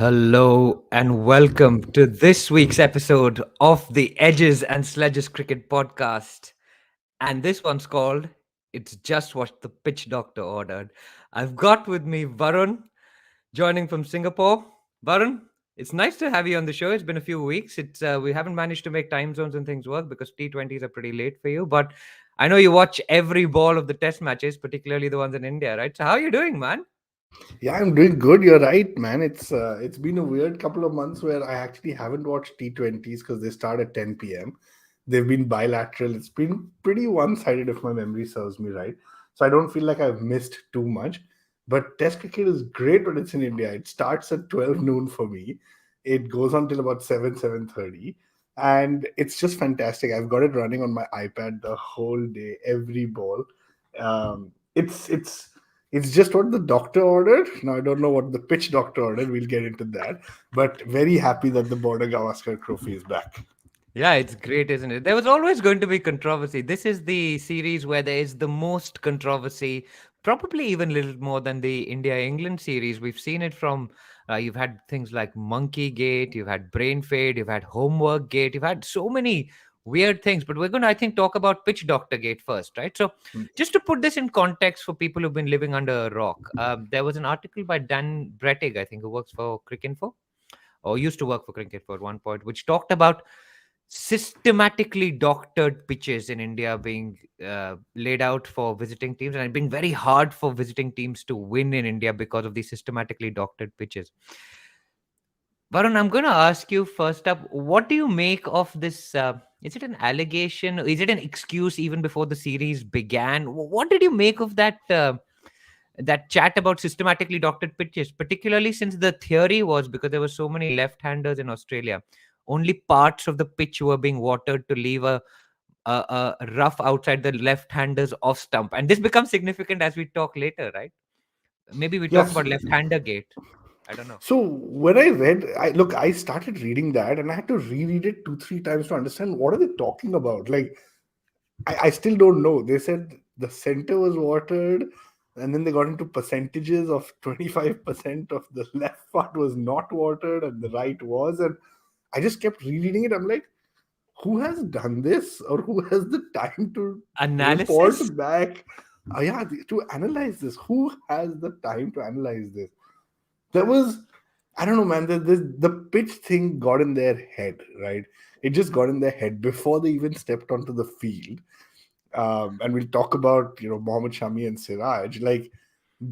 Hello and welcome to this week's episode of the Edges and Sledges Cricket Podcast. And this one's called It's Just What the Pitch Doctor Ordered. I've got with me Varun joining from Singapore. Varun, it's nice to have you on the show. It's been a few weeks. It's We haven't managed to make time zones and things work because T20s are pretty late for you. But I know you watch every ball of the test matches, particularly the ones in India, right? So how are you doing, man? Yeah, I'm doing good. You're right, man. It's been a weird couple of months where I actually haven't watched T20s because they start at 10 p.m. They've been bilateral. It's been pretty one-sided if my memory serves me right. So I don't feel like I've missed too much. But Test cricket is great when it's in India. It starts at 12 noon for me. It goes on till about 7:30, and it's just fantastic. I've got it running on my iPad the whole day, every ball. It's just what the doctor ordered. Now I don't know what the pitch doctor ordered. We'll get into that. But very happy that the Border Gavaskar Trophy is back. Yeah, it's great, isn't it? There was always going to be controversy. This is the series where there is the most controversy, probably even a little more than the India England series. We've seen it from, you've had things like Monkey Gate, you've had Brain Fade, you've had Homework Gate, you've had so many weird things. But we're going to, I think, talk about Pitch Doctor Gate first, right? So, just to put this in context for people who've been living under a rock, there was an article by Dan Brettig, I think, who works for Cricinfo or used to work for Cricinfo at one point, which talked about systematically doctored pitches in India being laid out for visiting teams, and it being very hard for visiting teams to win in India because of these systematically doctored pitches. Varun, I'm going to ask you first up, what do you make of this? Is it an allegation? Is it an excuse even before the series began? What did you make of that? That chat about systematically doctored pitches, particularly since the theory was because there were so many left-handers in Australia, only parts of the pitch were being watered to leave a rough outside the left-handers off stump, and this becomes significant as we talk later, right? Maybe we talk Yes. about left-hander gate. I don't know. So when I read, I started reading that and I had to reread it two, three times to understand what are they talking about. Like I still don't know. They said the center was watered, and then they got into percentages of 25% of the left part was not watered and the right was. And I just kept rereading it. I'm like, who has done this or who has the time to Analysis. report back? Yeah, to analyze this. Who has the time to analyze this? There was, I don't know, man. The pitch thing got in their head, right? It just got in their head before they even stepped onto the field. And we'll talk about Mohammad Shami and Siraj. Like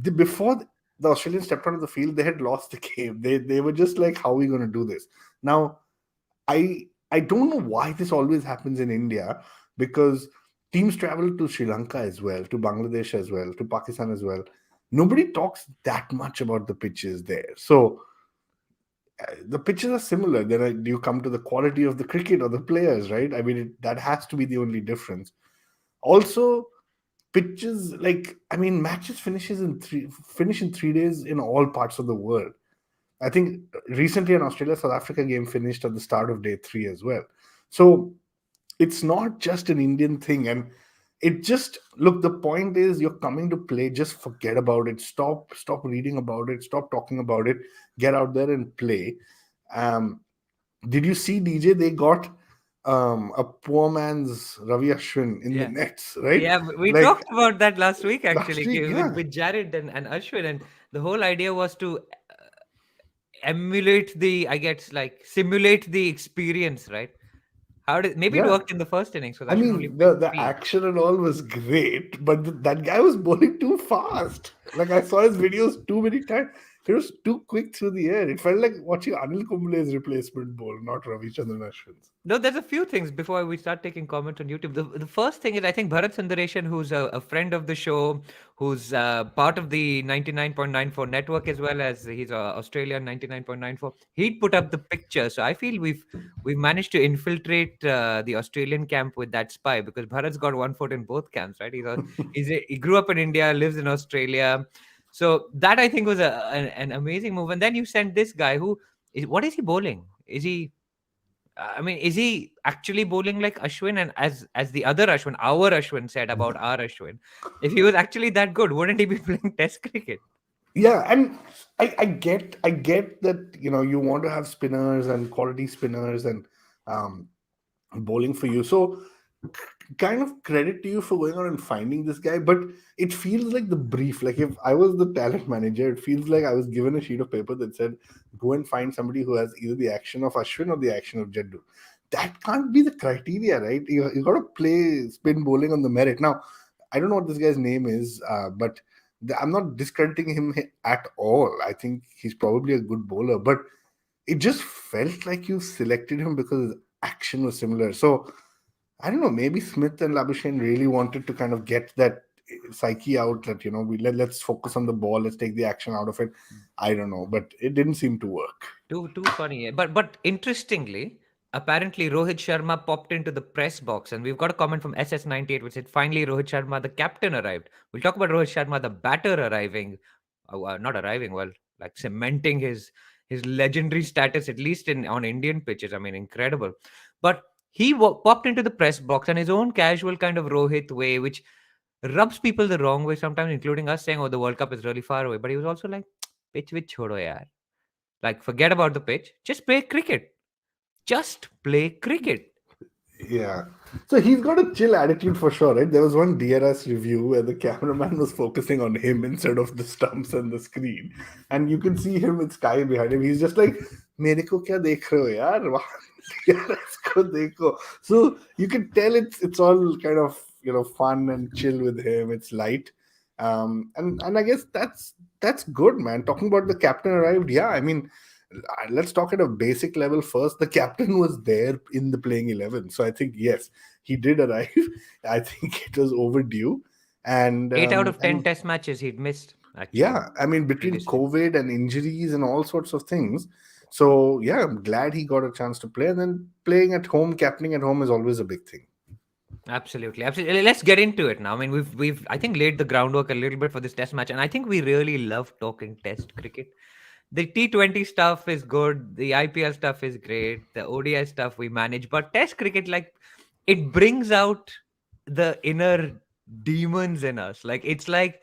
before the Australians stepped onto the field, they had lost the game. They were just like, how are we going to do this now? I don't know why this always happens in India, because teams travel to Sri Lanka as well, to Bangladesh as well, to Pakistan as well. Nobody talks that much about the pitches there. So the pitches are similar. Then do you come to the quality of the cricket or the players, right? I mean, that has to be the only difference. Also, pitches, like, I mean, matches finish in 3 days in all parts of the world. I think recently an Australia South Africa game finished at the start of day three as well. So it's not just an Indian thing. And it just, look, the point is, you're coming to play, just forget about it. Stop reading about it, stop talking about it, get out there and play. Um, did you see, DJ? They got a poor man's Ravi Ashwin in the Yeah. nets, right? Yeah, we Like talked about that last week last actually week, yeah. with Jared and Ashwin, and the whole idea was to emulate the, I guess, like simulate the experience, right? How did maybe it Yeah, worked in the first innings because I Ashwin only mean, played the three. action and all was great, but that guy was bowling too fast. Like, I saw his videos too many times. He was too quick through the air. It felt like watching Anil Kumble's replacement bowl, not Ravichandran Ashwin's. No, there's a few things before we start taking comments on YouTube. The first thing is, I think Bharat Sundareshan, who's a friend of the show, who's part of the 99.94 network as well as he's a Australian 99.94. He'd put up the picture, so I feel we've managed to infiltrate the Australian camp with that spy because Bharat's got one foot in both camps, right? He grew up in India, lives in Australia, so that I think was an amazing move. And then you sent this guy who is what is he bowling? Is he? I mean, is he actually bowling like Ashwin? And as the other Ashwin, our Ashwin said about our Ashwin, if he was actually that good, wouldn't he be playing Test cricket? Yeah, and I get that, you want to have spinners and quality spinners and um, bowling for you. So kind of credit to you for going out and finding this guy, but it feels like the brief. Like if I was the talent manager, it feels like I was given a sheet of paper that said, "Go and find somebody who has either the action of Ashwin or the action of Jaddu." That can't be the criteria, right? You got to play spin bowling on the merit. Now, I don't know what this guy's name is, but I'm not discrediting him at all. I think he's probably a good bowler, but it just felt like you selected him because his action was similar. So I don't know. Maybe Smith and Labuschagne really wanted to kind of get that psyche out that let's focus on the ball, let's take the action out of it. I don't know, but it didn't seem to work. Too funny. But interestingly, apparently Rohit Sharma popped into the press box, and we've got a comment from SS98 which said, "Finally, Rohit Sharma, the captain, arrived." We'll talk about Rohit Sharma, the batter, arriving, not arriving, well, like cementing his legendary status, at least in on Indian pitches. I mean, incredible. But he popped into the press box and his own casual kind of Rohit way, which rubs people the wrong way sometimes, including us, saying, "Oh, the World Cup is really far away." But he was also like, "Pitch with chodo yaar." Like, forget about the pitch. Just play cricket. Just play cricket. Yeah. So he's got a chill attitude for sure, right? There was one DRS review where the cameraman was focusing on him instead of the stumps and the screen. And you can see him with Sky behind him. He's just like, मेरे को क्या देख रहे हो यार? वहाँ DRS को देखो. So you can tell it's all kind of fun and chill with him. It's light. And I guess that's good, man. Talking about the captain arrived, yeah. I mean, let's talk at a basic level first. The captain was there in the playing 11, so I think yes, he did arrive. I think it was overdue, and 8 out of 10 and test matches he'd missed, actually, yeah, I mean between previously. COVID and injuries and all sorts of things. So yeah, I'm glad he got a chance to play, and then playing at home, captaining at home is always a big thing. Absolutely. Absolutely. Let's get into it now. I mean, we've I think laid the groundwork a little bit for this test match, and I think we really love talking test cricket. The T20 stuff is good, the IPL stuff is great, the ODI stuff we manage, but test cricket, like, it brings out the inner demons in us. Like, it's like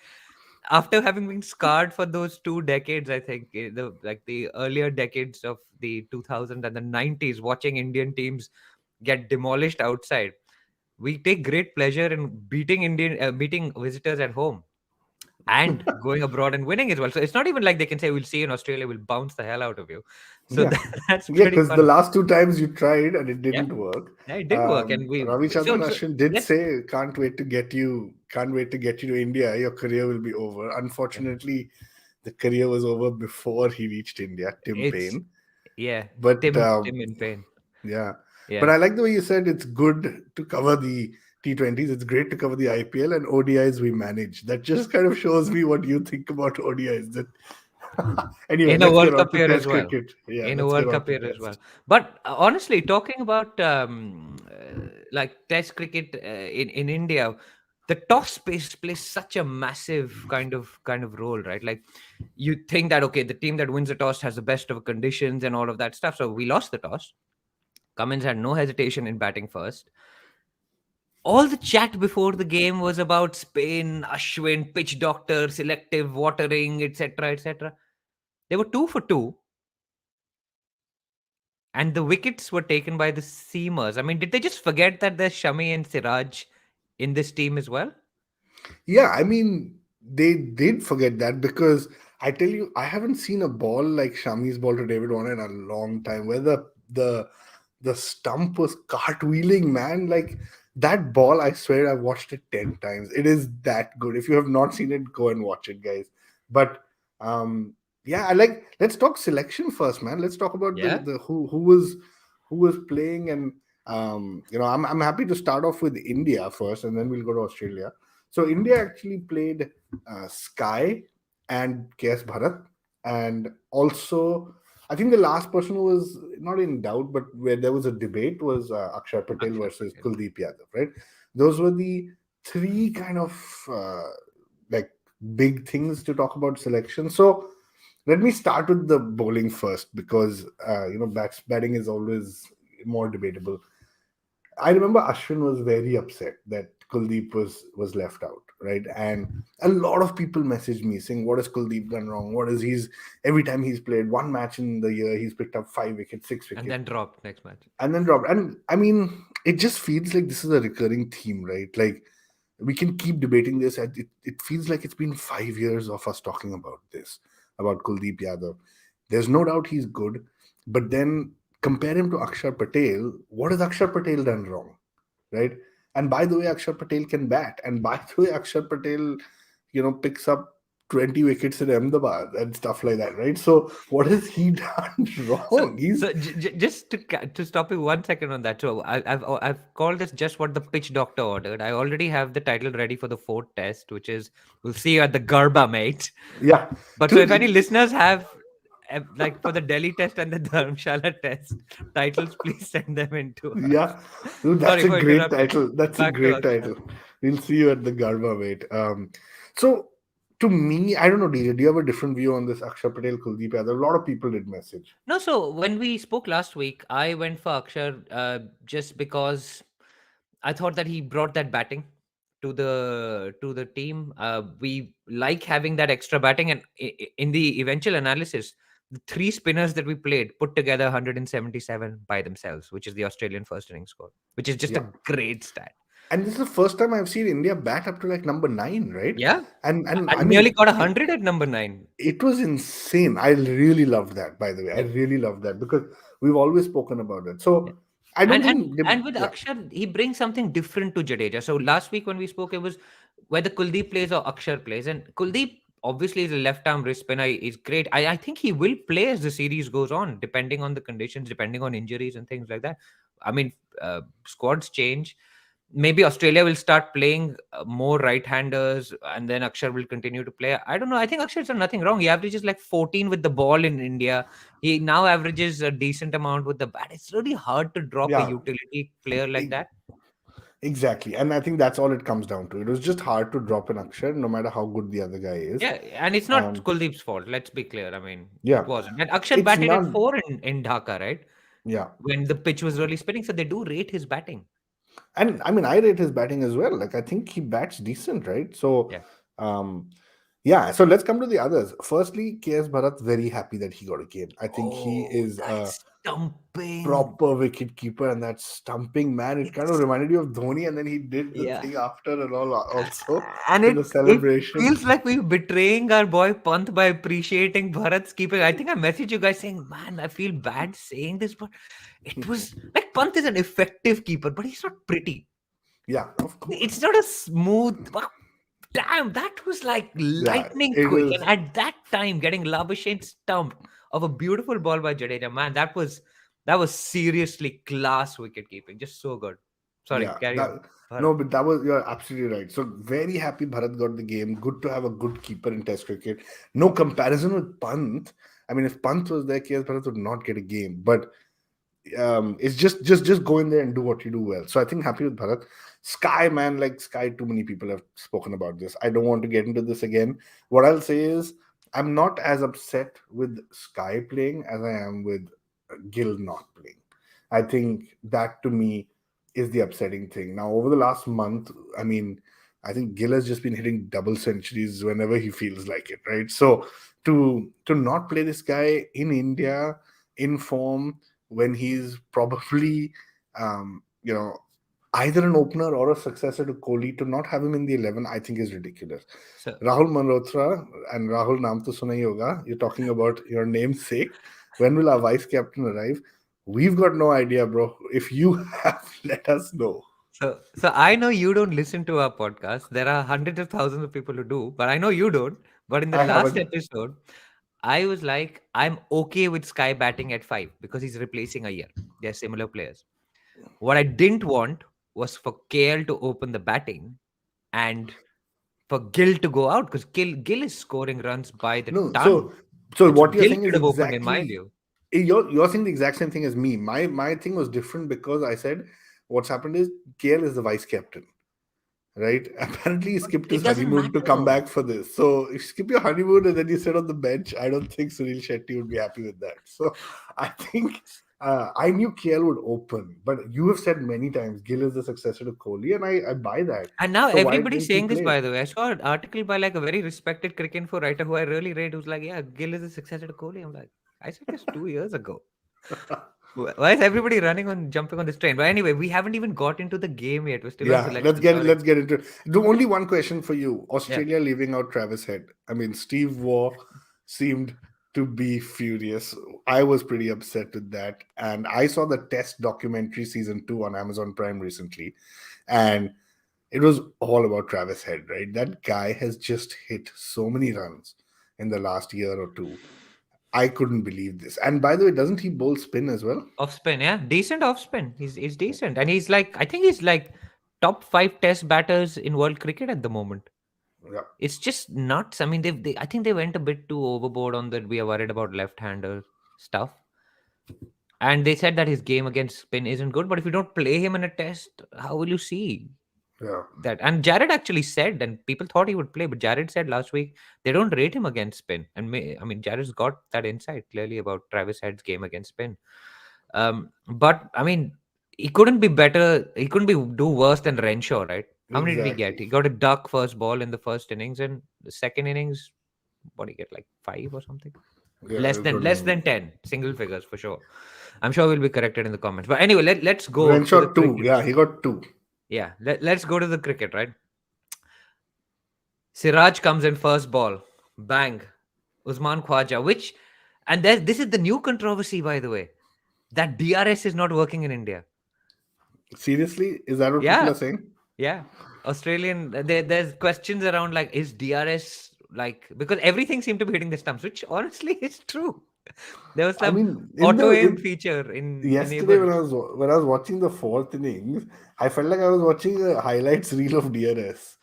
after having been scarred for those 2 decades, I think, the earlier decades of the 2000s and the 90s, watching Indian teams get demolished outside, we take great pleasure in beating visitors at home and going abroad and winning as well. So it's not even like they can say, "We'll see you in Australia, we'll bounce the hell out of you." So Yeah, that's yeah, pretty because the fun. last two times you tried and it Yeah, didn't work. yeah, it didn't work, and Ravi Chandran so Ashwin did let's say, can't wait to get you to India. Your career will be over. yeah, Unfortunately, the career was over before he reached India, Tim it's Payne. yeah, But Tim in pain. yeah, but Yeah, I like the way you said it's good to cover the T20s. It's great to cover the IPL and ODIs we manage. That just kind of shows me what you think about ODIs. That anyway, in a let's World get on Cup to year as Test well. cricket. Yeah, In a let's get World on Cup to year as well. Test. But honestly, talking about like Test cricket in India, the toss plays such a massive kind of role, right? Like, you think that, okay, the team that wins the toss has the best of conditions and all of that stuff. So we lost the toss. Cummins had no hesitation in batting first. All the chat before the game was about Spain, Ashwin, pitch doctor, selective watering, etc., etc. They were 2 for 2, and the wickets were taken by the seamers. I mean, did they just forget that there's Shami and Siraj in this team as well? Yeah, I mean, they did forget that because I tell you, I haven't seen a ball like Shami's ball to David Warner in a long time, where the stump was cartwheeling, man. Like that ball, I swear I've watched it 10 times. It is that good. If you have not seen it, go and watch it, guys. But yeah, I like let's talk selection first, man. Let's talk about Yeah. the who was playing and I'm happy to start off with India first and then we'll go to Australia. So India actually played Sky and KS Bharat, and also I think the last person who was not in doubt, but where there was a debate was Akshar Patel Akshar versus Patel. Kuldeep Yadav. Right? Those were the three kind of like big things to talk about selection. So let me start with the bowling first because batting is always more debatable. I remember Ashwin was very upset that Kuldeep was left out, right? And a lot of people messaged me saying, "What has Kuldeep done wrong? What is he's every time he's played one match in the year, he's picked up 5 wickets, six And wickets, then dropped next match. and then dropped." And I mean, it just feels like this is a recurring theme, right? Like we can keep debating this, and it feels like it's been 5 years of us talking about this, about Kuldeep Yadav. There's no doubt he's good, but then compare him to Akshar Patel. What has Akshar Patel done wrong, right? And by the way, Akshar Patel can bat, and by the way, Akshar Patel, picks up 20 wickets in Ahmedabad and stuff like that, right? So what has he done So, wrong? He's just to stop you 1 second on that. So I've called this just what the pitch doctor ordered. I already have the title ready for the fourth test, which is "We'll see you at the Garba, mate." yeah, But so if any dude. listeners have like for the Delhi test and the Dharamshala test titles, please send them in to us. Yeah, dude, that's Sorry a for great interrupting. title. That's a Back to great Akshay. title. We'll see you at the Garba, mate. So to me, I don't know, DJ. Do you have a different view on this Akshar Patel, Kuldeep Yadav? A lot of people did message. No, so when we spoke last week, I went for Akshar just because I thought that he brought that batting to the team. We like having that extra batting, and in the eventual analysis, the three spinners that we played put together 177 by themselves, which is the Australian first inning score, which is just Yeah, a great stat. and this is the first time I've seen India bat up to like number 9, right? Yeah, And I I nearly mean, got 100 at number 9. it was insane. I really loved that. By the way, I Yeah. really loved that because we've always spoken about it. Yeah. So I don't And and think, and with yeah, Akshar, he brings something different to Jadeja. So last week when we spoke, it was whether Kuldeep plays or Akshar plays. And Kuldeep obviously is a left-arm wrist spinner. Is great. I think he will play as the series goes on, depending on the conditions, depending on injuries and things like that. I mean, squads change. Maybe Australia will start playing more right-handers, and then Akshar will continue to play. I don't know. I think Akshar's done nothing wrong. He averages like 14 with the ball in India. He now averages a decent amount with the bat. It's really hard to drop a yeah, utility player like e- that. exactly. And I think that's all it comes down to. It was just hard to drop an Akshar, no matter how good the other guy is. Yeah, and it's not Um, Kuldeep's fault. Let's be clear. I mean, it yeah, wasn't. And Akshar it's batted at not. 4 in Dhaka, right? Yeah, When the pitch was really spinning. So they do rate his batting. and I mean, I rate his batting as well. Like I think he bats decent, right? So, Yeah. um, yeah. So let's come to the others. Firstly, KS Bharat very happy that he got a game. I think he Oh, is a that's stumping. proper wicket keeper, and that stumping man. It kind of It's reminded you of Dhoni, and then he did the yeah. thing after and all also And in the it celebration. feels like we're betraying our boy Pant by appreciating Bharat's keeping. I think I messaged you guys saying, "Man, I feel bad saying this, but it was like Pant is an effective keeper, but he's not pretty. Yeah, of It's course. not a smooth. Damn, that was like Yeah, lightning it quick. And was. at that time, getting Labuschagne stumped of a beautiful ball by Jadeja, man, that was seriously class wicket keeping. Just so good. Sorry, Yeah, carry on. that Bharat. no, but that was you're absolutely right. So very happy Bharat got the game. Good to have a good keeper in Test cricket. No comparison with Pant. I mean, if Pant was there, KS Bharat would not get a game. But it's just go in there and do what you do well. So I think happy with Bharat. Sky, man, like Sky, too many people have spoken about this. I don't want to get into this again. What I'll say is I'm not as upset with Sky playing as I am with Gill not playing. I think that to me is the upsetting thing. Now, over the last month, I mean, I think Gill has just been hitting double centuries whenever he feels like it, right? So to not play this guy in India in form when he's probably either an opener or a successor to Kohli, to not have him in the 11, I think is ridiculous. So Rahul Malhotra and Rahul Naam to Suna Yoga, you're talking about your namesake. When will our vice captain arrive? We've got no idea, bro. If you have, let us know. so I know you don't listen to our podcast. There are hundreds of thousands of people who do, but I know you don't. But in the I last haven't. episode, I was like, I'm okay with Sky batting at 5 because he's replacing a year. They're similar players. What I didn't want was for KL to open the batting and for Gill to go out because Gill is scoring runs by the No, ton. so It's what you're Gill saying should is have opened in my exactly view. you're saying the exact same thing as me. My thing was different because I said what's happened is KL is the vice captain, right? Apparently, he But skipped it his doesn't honeymoon to come matter. back for this. So, if you skip your honeymoon and then you sit on the bench, I don't think Sunil Shetty would be happy with that. So, I think I knew KL would open, but you have said many times Gill is the successor to Kohli, and I buy that. And now So why everybody's didn't he saying this, play? by the way. I saw an article by like a very respected cricket info writer who I really rate, who's like, yeah, Gill is the successor to Kohli. I'm like, I said this 2 years ago. Why is everybody running on jumping on this train? But anyway, we haven't even got into the game yet. We're still on Yeah, selection. let's Sorry. get into it. The only one question for you: Yeah. Australia leaving out Travis Head. I mean, Steve Waugh seemed to be furious. I was pretty upset with that, and I saw the Test documentary season 2 on Amazon Prime recently, and it was all about Travis Head. Right, that guy has just hit so many runs in the last year or two. I couldn't believe this. And by the way, doesn't he bowl spin as well? Off spin, yeah. Decent off spin. He's decent. And he's like, I think he's like top five test batters in world cricket at the moment. Yeah, It's just nuts. I mean, I think they went a bit too overboard on that. We are worried about left-hander stuff. And they said that his game against spin isn't good. But if you don't play him in a test, how will you see yeah, that? And Jared actually said, and people thought he would play, but Jared said last week they don't rate him against spin. And I mean, Jared's got that insight clearly about Travis Head's game against spin. But I mean, he couldn't be better. He couldn't be do worse than Renshaw, right? How many did he get? exactly. He got a duck first ball in the first innings, and the second innings, what did he get? Like five or something? Yeah, I don't Less know. than 10, single figures for sure. I'm sure we'll be corrected in the comments. But anyway, let's go to the Renshaw two. cricket. Yeah, he got two. Yeah, let's go to the cricket, right? Siraj comes in first ball, bang, Usman Khwaja, and this is the new controversy, by the way, that DRS is not working in India. Seriously, is that what people Yeah, are saying? yeah. Australian, there's questions around like, is DRS like, because everything seemed to be hitting the stumps, which honestly is true. There was I some mean, auto aim feature yesterday enabled. when I was watching the fourth innings, I felt like I was watching a highlights reel of DRS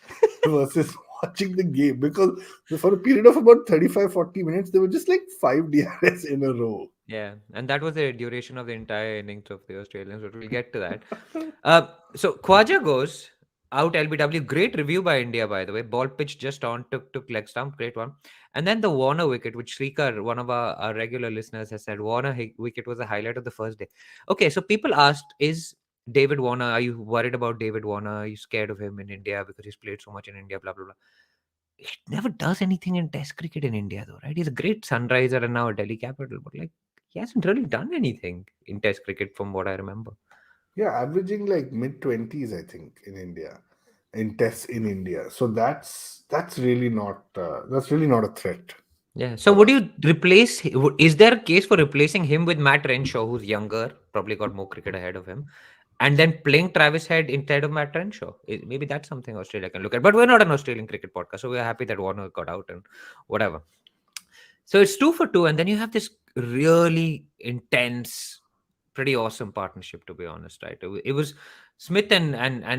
versus watching the game, because for a period of about 35-40 minutes, there were just like five DRS in a row. Yeah, and that was the duration of the entire innings of the Australians, but we'll get to that. So Khwaja goes out LBW. Great review by India, by the way. Ball pitch just on, took leg stump, great one. And then the Warner wicket, which Srikar, one of our regular listeners, has said Warner wicket was the highlight of the first day. Okay, so people asked, is David Warner, are you worried about David Warner? Are you scared of him in India because he's played so much in India, blah, blah, blah. He never does anything in Test cricket in India, though, right? He's a great Sunriser and now a Delhi Capital, but like he hasn't really done anything in Test cricket from what I remember. Yeah, averaging like mid 20s, I think, in India, in tests in India. So that's really not a threat Yeah. So for would us. you replace? Is there a case for replacing him with Matt Renshaw, who's younger, probably got more cricket ahead of him, and then playing Travis Head instead of Matt Renshaw? Maybe that's something Australia can look at. But we're not an Australian cricket podcast, so we're happy that Warner got out and whatever. So it's 2 for 2, and then you have this really intense, pretty awesome partnership. To be honest, right? It was Smith and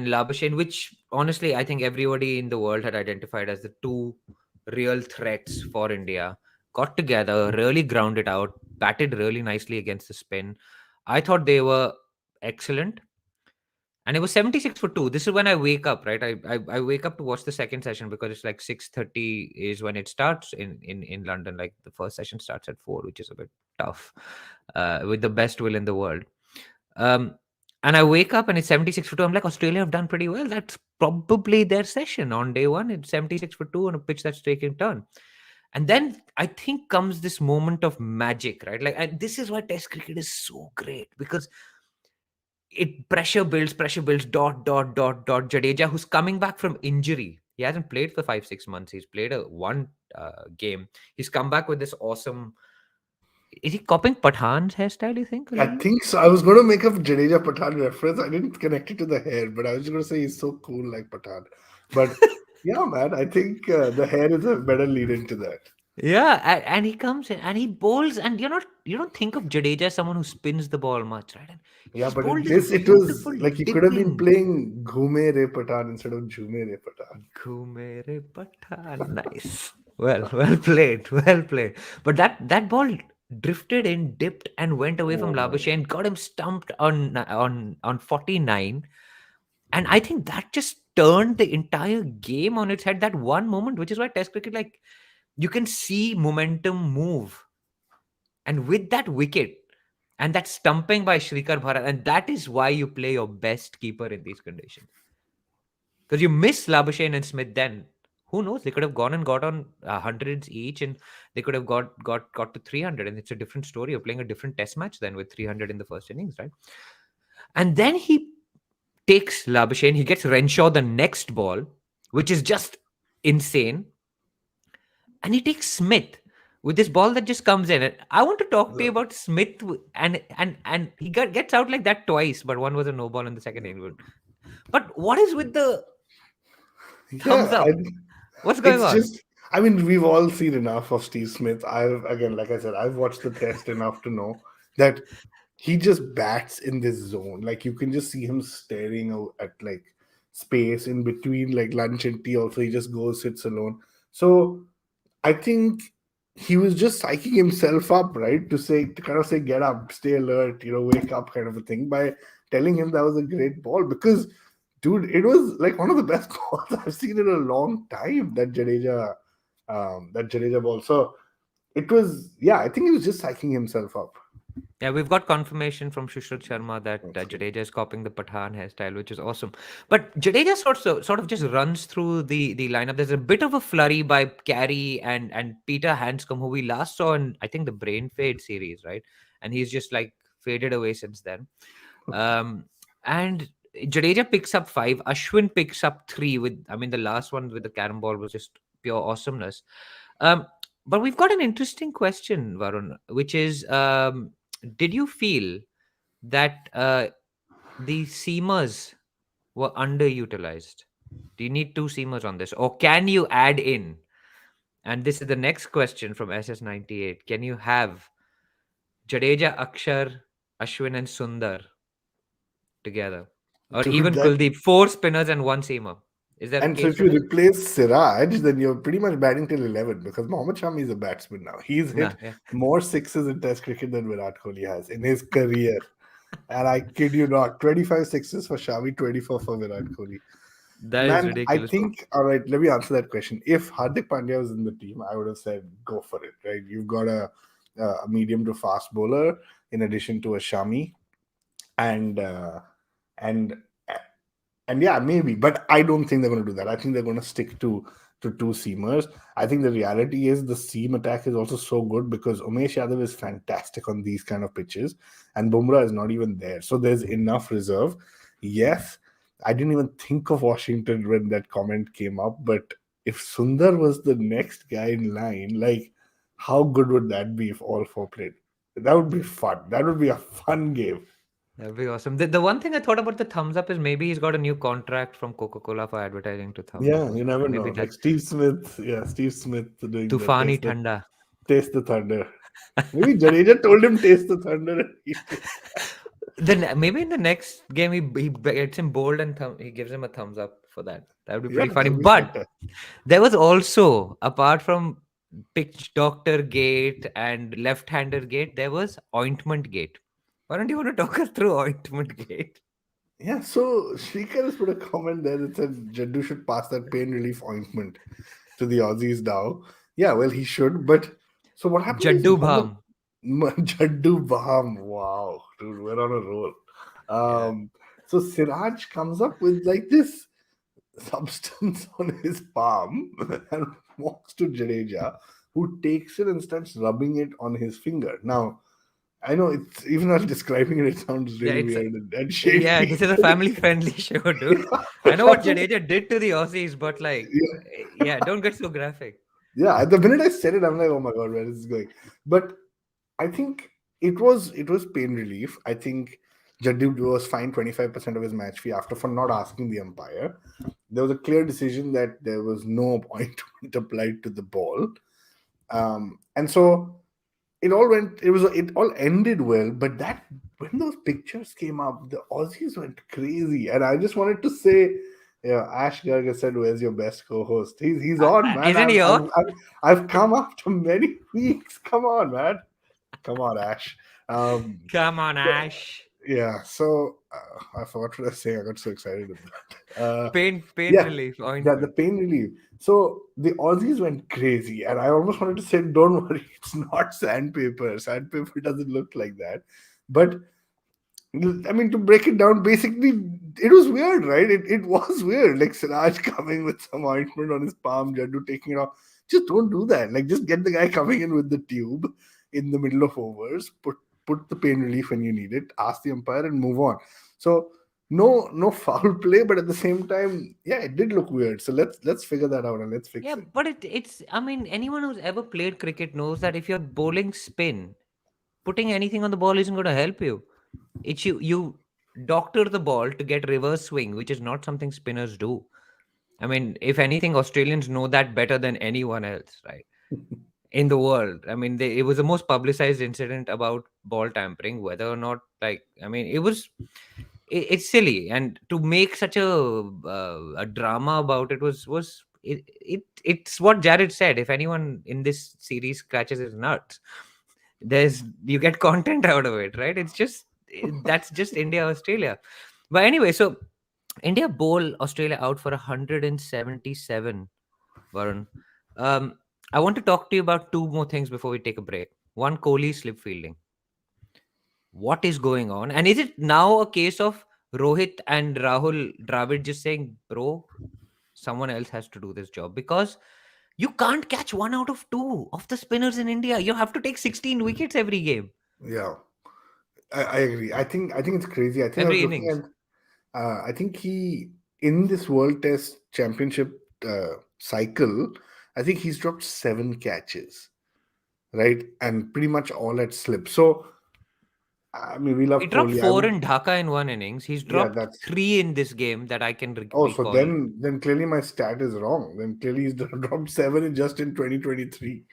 Labuschagne, which honestly I think everybody in the world had identified as the two real threats for India. Got together, really grounded out, batted really nicely against the spin. I thought they were excellent, and it was 76 for 2. This is when I wake up, right? I wake up to watch the second session because it's like 6:30 is when it starts in London. Like the first session starts at 4, which is a bit tough, with the best will in the world. Um, and I wake up and it's 76 for 2. I'm like, Australia have done pretty well. That's probably their session on day one. It's 76 for 2 on a pitch that's taking turn. And then I think comes this moment of magic, right? Like, and this is why Test cricket is so great, because it pressure builds, dot. Jadeja, who's coming back from injury, he hasn't played for 5-6 months. He's played a one game. He's come back with this awesome. Is he copying Pathan's hairstyle? You think a I little bit? think so. I was going to make a Jadeja Pathan reference. I didn't connect it to the hair, but I was just going to say he's so cool like Pathan. But yeah, man, I think the hair is a better lead into that. Yeah, and he comes in and he bowls, and you don't think of Jadeja as someone who spins the ball much, right? And Yeah, he's but bowled in this this, it was beautiful like he could dip have been in. playing Ghume Re Pathan instead of Jhume Re Pathan. Kumere Pathan. Nice. Well played. Well played. But that ball drifted in, dipped, and went away from Oh my. Labuschagne, got him stumped on 49. And I think that just turned the entire game on its head. That one moment, which is why Test cricket, like, you can see momentum move. And with that wicket, And that stumping by Shrikar Bharat, and that is why you play your best keeper in these conditions. Because you miss Labuschagne and Smith then. Who knows? They could have gone and got on hundreds each, and they could have got to 300, and it's a different story. You're playing a different test match then with 300 in the first innings, right? And then he takes Labuschagne, he gets Renshaw the next ball, which is just insane, and he takes Smith with this ball that just comes in. And I want to talk to you about Smith, and he gets out like that twice, but one was a no ball in the second inning. But what is with the thumbs Yeah, up? What's going it's on? just. I mean, we've all seen enough of Steve Smith. I've again, like I said, I've watched the test enough to know that he just bats in this zone. Like you can just see him staring out at like space in between like lunch and tea. Also, he just goes sits alone. So I think he was just psyching himself up, right? To kind of say, get up, stay alert, wake up, kind of a thing, by telling him that was a great ball. Because, dude, it was like one of the best balls I've seen in a long time. That Jadeja ball. So it was, yeah, I think he was just psyching himself up. Yeah, we've got confirmation from Shushrat Sharma that That's good. Jadeja is copying the Pathan hairstyle, which is awesome. But Jadeja sort of just runs through the lineup. There's a bit of a flurry by Carey and Peter Hanscom, who we last saw in, I think, the Brain Fade series, right? And he's just like faded away since then. Um, and Jadeja picks up 5. Ashwin picks up 3 with, I mean, the last one with the carom ball was just pure awesomeness. Um, but we've got an interesting question, Varun, which is, did you feel that the seamers were underutilized? Do you need 2 seamers on this? Or can you add in? And this is the next question from SS98. Can you have Jadeja, Akshar, Ashwin, and Sundar together? Or Dude, even that. Kuldeep, 4 spinners and 1 seamer. Is there a And so case if for you this? replace Siraj, then you're pretty much batting till 11 because Mohammad Shami is a batsman now. He's Nah, hit yeah. more sixes in Test cricket than Virat Kohli has in his career. And I kid you not, 25 sixes for Shami, 24 for Virat Kohli. That is Man, I ridiculous. think, all right, let me answer that question. If Hardik Pandya was in the team, I would have said go for it, right? You've got a medium to fast bowler in addition to a Shami. And, and and yeah, maybe, but I don't think they're going to do that. I think they're going to stick to 2 seamers. I think the reality is the seam attack is also so good because Umesh Yadav is fantastic on these kind of pitches, and Bumrah is not even there, so there's enough reserve. Yes, I didn't even think of Washington when that comment came up, but if Sundar was the next guy in line, like how good would that be if all 4 played? That would be fun. That would be a fun game. That'd be awesome. The one thing I thought about the thumbs up is maybe he's got a new contract from Coca-Cola for advertising to thumbs up Yeah, or you something. never Maybe know. Like that Steve Smith, yeah, Steve Smith doing the Tufani Thanda. taste the thunder. Maybe Jadeja told him taste the thunder and he tastes. Then maybe in the next game he gets him bold and he gives him a thumbs up for that. That would be Yeah, pretty funny. that'll be But fantastic. there was also, apart from pitch doctor gate and left-hander gate, there was ointment gate. Why don't you want to talk us through ointment gate? Yeah, so Shrikar has put a comment there that said Jaddu should pass that pain relief ointment to the Aussies now. Yeah, well, he should. But so what happens is Jaddu Bham. Jaddu Baham. Wow, dude, we're on a roll. Yeah. So Siraj comes up with like this substance on his palm and walks to Jadeja, who takes it and starts rubbing it on his finger. Now, I know it's even as describing it, it sounds Yeah, really it's weird and yeah, shady. this is a family-friendly show, dude. I But know what that's what, Jadeja did to the Aussies, but like, yeah, yeah, don't get so graphic. yeah. At the minute I said it, I'm like, oh my god, where is this going? But I think it was pain relief. I think Jaddu was fined 25% of his match fee after for not asking the umpire. There was a clear decision that there was no ointment applied to the ball. And so it all ended well, but that when those pictures came up, the Aussies went crazy. And I just wanted to say, yeah, Ash Garg said, "Where's your best co-host?" He's on, man. Isn't I've he on? I've, I've, I've come after many weeks. Come on, man. Come on, Ash. Um, Come on, Ash. yeah. So I forgot what I was saying. I got so excited with that. Pain Yeah, relief yeah, the ointment. pain relief. So the Aussies went crazy, and I almost wanted to say, "Don't worry, it's not sandpaper. Sandpaper doesn't look like that." But I mean, to break it down, basically, it was weird, right? It was weird. Like Siraj coming with some ointment on his palm, Jaddu taking it off. Just don't do that. Like, just get the guy coming in with the tube in the middle of overs, put the pain relief when you need it, ask the umpire, and move on. So, no foul play, but at the same time, yeah, it did look weird. So let's figure that out and let's Yeah, fix it. but it's, I mean, anyone who's ever played cricket knows that if you're bowling spin, putting anything on the ball isn't going to help you. It's you doctor the ball to get reverse swing, which is not something spinners do. I mean, if anything, Australians know that better than anyone else, right? In the world. I mean, it was the most publicized incident about ball tampering, whether or not, like, I mean, it's silly, and to make such a drama about it it's what Jared said. If anyone in this series scratches his nuts, you get content out of it, right? That's just India Australia. But anyway, so India bowl Australia out for 177. Varun, um, I want to talk to you about two more things before we take a break. One, Kohli slip fielding. What is going on? And is it now a case of Rohit and Rahul Dravid just saying, bro, someone else has to do this job? Because you can't catch one out of two of the spinners in India. You have to take 16 wickets every game, Yeah, I agree. I think it's crazy. I think I was every looking innings. at. I think he in this World Test Championship cycle, I think he's dropped 7 catches, right, and pretty much all at slip. So I mean, we He love dropped Kohli. I four would, in Dhaka in one innings. He's yeah, dropped that's. three in this game that I can Oh, so recall. then clearly my stat is wrong. Then clearly he's dropped 7 in just in 2023.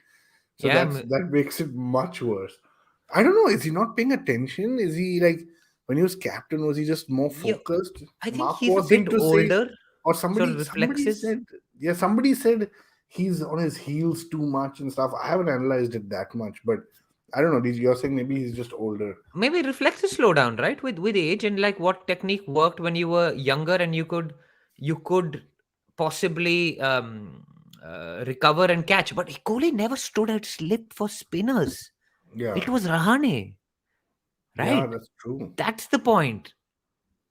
So Yeah, that makes it much worse. I don't know. Is he not paying attention? Is he like when he was captain? Was he just more yeah, focused? I think Mark he's a wasn't bit to say, older. or So somebody reflexes. said, yeah, somebody said he's on his heels too much and stuff. I haven't analyzed it that much, but I don't know. You're saying maybe he's just older. Maybe reflexes slow down, right? With age, and like what technique worked when you were younger, and you could possibly recover and catch. But Kohli never stood at slip for spinners. Yeah, It was Rahane, yeah, right? that's true. That's the point.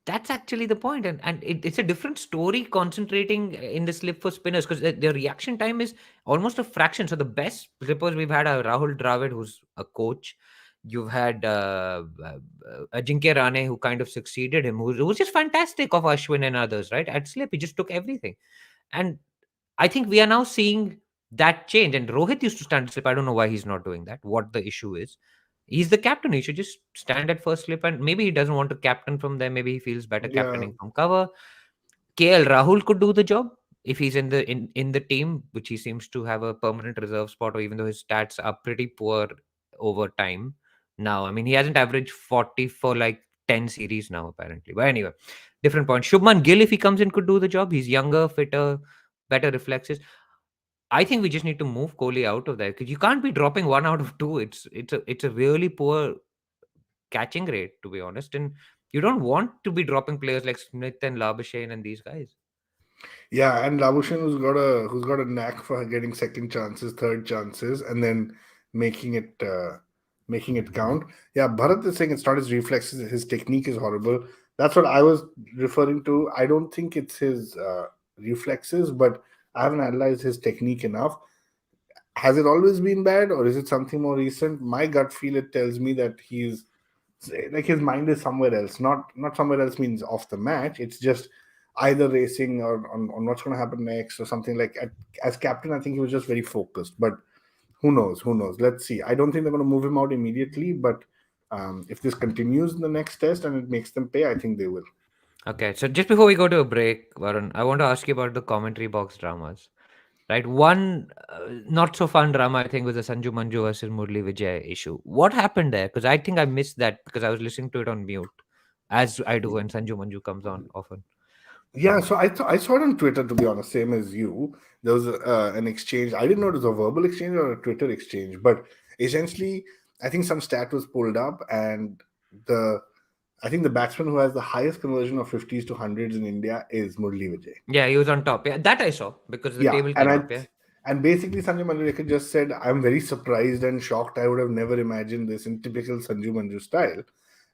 That's actually the point, and it's a different story concentrating in the slip for spinners, because the reaction time is almost a fraction. So the best slippers we've had are Rahul Dravid, who's a coach. You've had Ajinkya Rane, who kind of succeeded him, who was just fantastic, of Ashwin and others, right? At slip, he just took everything, and I think we are now seeing that change. And Rohit used to stand at slip. I don't know why he's not doing that. What the issue is? He's the captain. He should just stand at first slip. And maybe he doesn't want to captain from there. Maybe he feels better Yeah, captaining from cover. KL Rahul could do the job if he's in the team, which he seems to have a permanent reserve spot, or even though his stats are pretty poor over time. Now, I mean, he hasn't averaged 40 for like 10 series now, apparently. But anyway, different point. Shubman Gill, if he comes in, could do the job. He's younger, fitter, better reflexes. I think we just need to move Kohli out of there, because you can't be dropping one out of two. It's a really poor catching rate, to be honest, and you don't want to be dropping players like Smith and Labuschagne and these guys. yeah, and Labuschagne who's got a knack for getting second chances, third chances, and then making it making it count. Yeah, Bharat is saying it's not his reflexes; his technique is horrible. That's what I was referring to. I don't think it's his reflexes, but I haven't analyzed his technique enough. Has it always been bad, or is it something more recent? My gut feel it tells me that he's like his mind is somewhere else. Not somewhere else means off the match. It's just either racing or on what's going to happen next or something like. As captain, I think he was just very focused. But who knows? Who knows? Let's see. I don't think they're going to move him out immediately, but if this continues in the next test and it makes them pay, I think they will. Okay, so just before we go to a break, Varun, I want to ask you about the commentary box dramas. Right, one not so fun drama, I think, was the Sanju Manju versus Murli Vijay issue. What happened there? Because I think I missed that because I was listening to it on mute, as I do when Sanju Manju comes on often. Yeah, so I saw it on Twitter, to be honest, same as you. There was an exchange. I didn't know it was a verbal exchange or a Twitter exchange, but essentially, I think some stat was pulled up, and the I think the batsman who has the highest conversion of 50s to hundreds in India is Murli Vijay. Yeah, he was on top. Yeah, that I saw because the Yeah, table came up. Yeah. and basically Sanju Manjrekar just said, "I'm very surprised and shocked. I would have never imagined this in typical Sanju Manju style."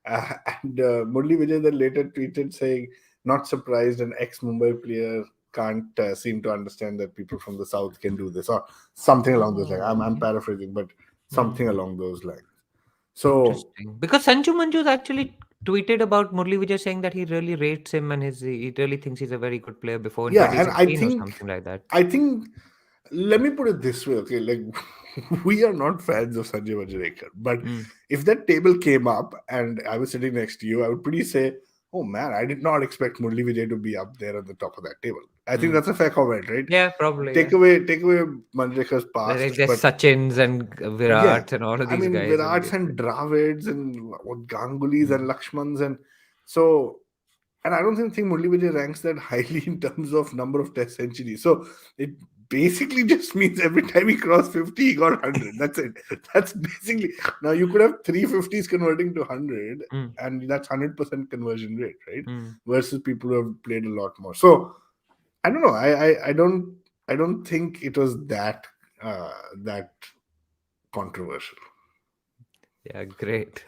And Murli Vijay then later tweeted saying, "Not surprised, an ex-Mumbai player can't seem to understand that people from the south can do this," or something along those lines. Oh, I'm okay. paraphrasing, but something Hmm. along those lines. So Interesting. Because Sanju Manju's actually tweeted about Murli Vijay saying that he really rates him and he really thinks he's a very good player before in yeah, and 2016 or something like that. I think let me put it this way, okay? Like we are not fans of Sanjay Manjrekar, but Mm. if that table came up and I was sitting next to you, I would pretty say, "Oh man, I did not expect Murli Vijay to be up there at the top of that table." I think Mm. that's a fair comment, right? Yeah, probably. Yeah. Take away Manjrekar's Like past, there's but Sachins and yeah, Virats and all of I these mean guys, and Virats and Dravids and what Gangulys and mm. Lakshmans and so and I don't think Murli Vijay ranks that highly in terms of number of test centuries. So it basically just means every time he crossed 50, he got 100. That's it. That's basically now you could have 350s converting to 100, Mm. and that's 100% conversion rate, right? Mm. Versus people who have played a lot more. So I don't know. I don't think it was that controversial. Yeah, great.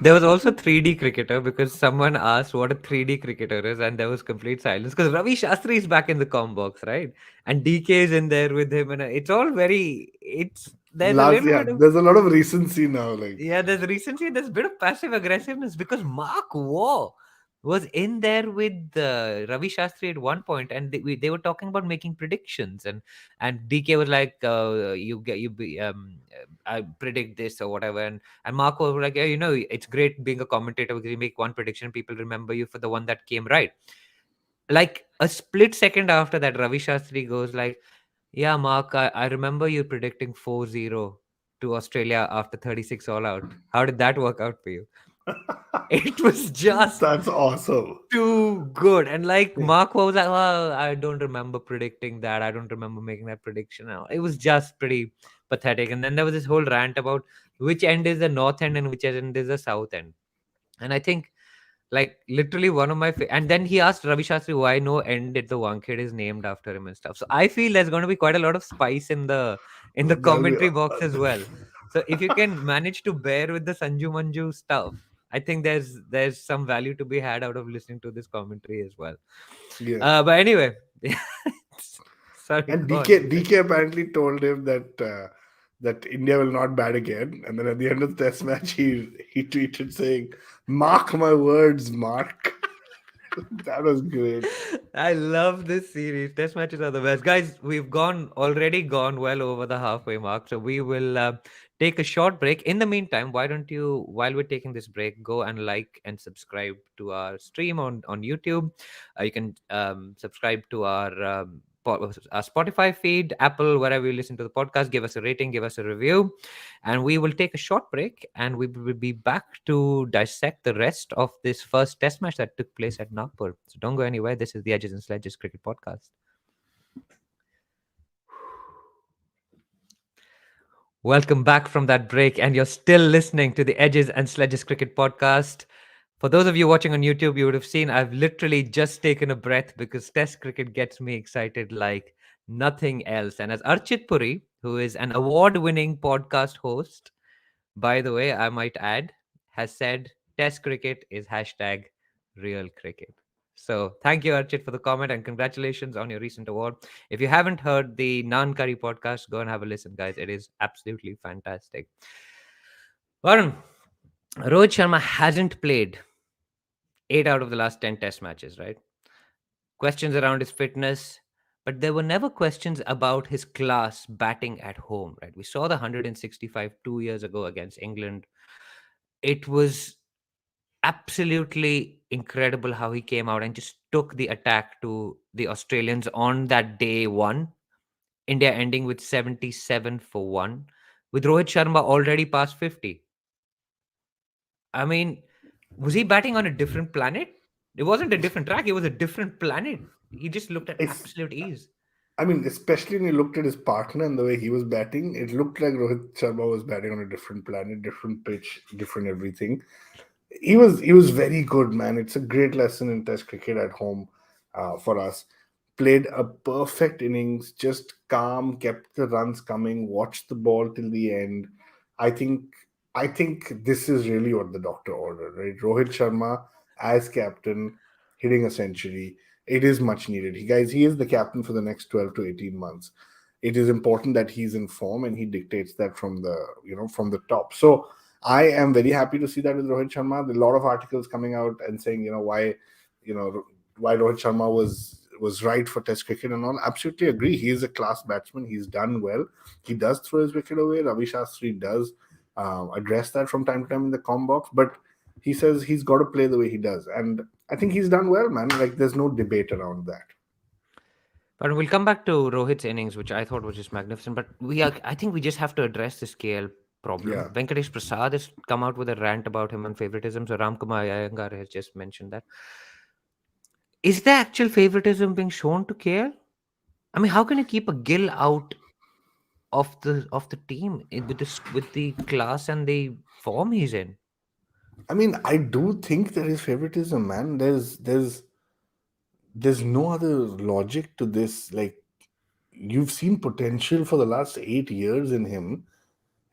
There was also 3D cricketer because someone asked what a 3D cricketer is, and there was complete silence because Ravi Shastri is back in the com box, right? And DK is in there with him, and it's all very. It's there's a Last little yeah, bit of there's a lot of recency now. Like yeah. There's recently there's a bit of passive aggressiveness because Mark Waugh was in there with Ravi Shastri at one point, and they were talking about making predictions, and DK was like, "You get you be I predict this or whatever," and Marco was like, "Yeah, you know, it's great being a commentator because you make one prediction, people remember you for the one that came right." Like a split second after that, Ravi Shastri goes like, "Yeah, Mark, I remember you predicting 4-0 to Australia after 36 all out. How did that work out for you?" It was just that's awesome. too good. And like Yeah. Mark was like, "Well, I don't remember predicting that. I don't remember making that prediction." Now it was just pretty pathetic. And then there was this whole rant about which end is the north end and which end is the south end. And I think like literally one of my and then he asked Ravi Shastri why no end at the Wankhede is named after him and stuff. So I feel there's going to be quite a lot of spice in the That'll be commentary box as well. So if you can manage to bear with the Sanju Manju stuff, I think there's some value to be had out of listening to this commentary as well. yeah. But anyway, sorry, And go on. You said DK apparently told him that India will not bat again. And then at the end of the test match, he tweeted saying, "Mark my words, Mark." That was great. I love this series. Test matches are the best. Guys, we've already gone well over the halfway mark. So we will take a short break. In the meantime, why don't you, while we're taking this break, go and like and subscribe to our stream on YouTube. You can subscribe to our Spotify feed, Apple, wherever you listen to the podcast. Give us a rating, give us a review, and we will take a short break and we will be back to dissect the rest of this first test match that took place at Nagpur. So don't go anywhere. This is the Edges and Sledges Cricket Podcast. Welcome back from that break, and you're still listening to the Edges and Sledges Cricket Podcast. For those of you watching on YouTube, you would have seen I've literally just taken a breath because Test cricket gets me excited like nothing else. And as Archit Puri, who is an award winning podcast host, by the way, I might add, has said Test cricket is hashtag real cricket. So thank you, Archit, for the comment and congratulations on your recent award. If you haven't heard the Naan Curry podcast, go and have a listen, guys. It is absolutely fantastic. Varun, Rohit Sharma hasn't played 8 out of the last 10 test matches, right? Questions around his fitness, but there were never questions about his class batting at home, right? We saw the 165 2 years ago against England. It was absolutely incredible how he came out and just took the attack to the Australians on that day one. India ending with 77 for 1, with Rohit Sharma already past 50. I mean, was he batting on a different planet? It wasn't a different track, it was a different planet. He just looked at It's absolute ease. I mean, especially when you looked at his partner and the way he was batting, it looked like Rohit Sharma was batting on a different planet, different pitch, different everything. He was very good, man. It's a great lesson in Test cricket at home for us. Played a perfect innings, just calm, kept the runs coming, watched the ball till the end. I think I think this is really what the doctor ordered, right? Rohit Sharma as captain, hitting a century. It is much needed. He is the captain for the next 12 to 18 months. It is important that he's in form and he dictates that from the, from the top. So I am very happy to see that with Rohit Sharma. There are a lot of articles coming out and saying, you know, why Rohit Sharma was right for Test cricket and all. Absolutely agree. He is a class batsman. He's done well. He does throw his wicket away. Ravi Shastri does address that from time to time in the com box, but he says he's got to play the way he does, and I think he's done well, man. Like there's no debate around that. But we'll come back to Rohit's innings, which I thought was just magnificent. But I think we just have to address this KL Yeah, problem. Venkatesh Prasad has come out with a rant about him and favoritism. So Ramkumar Iyengar has just mentioned that. Is there actual favoritism being shown to KL? I mean, how can you keep a Gill out of the team with this with the class and the form he's in? I mean, I do think there is favoritism, man. There's no other logic to this. Like, you've seen potential for the last 8 years in him,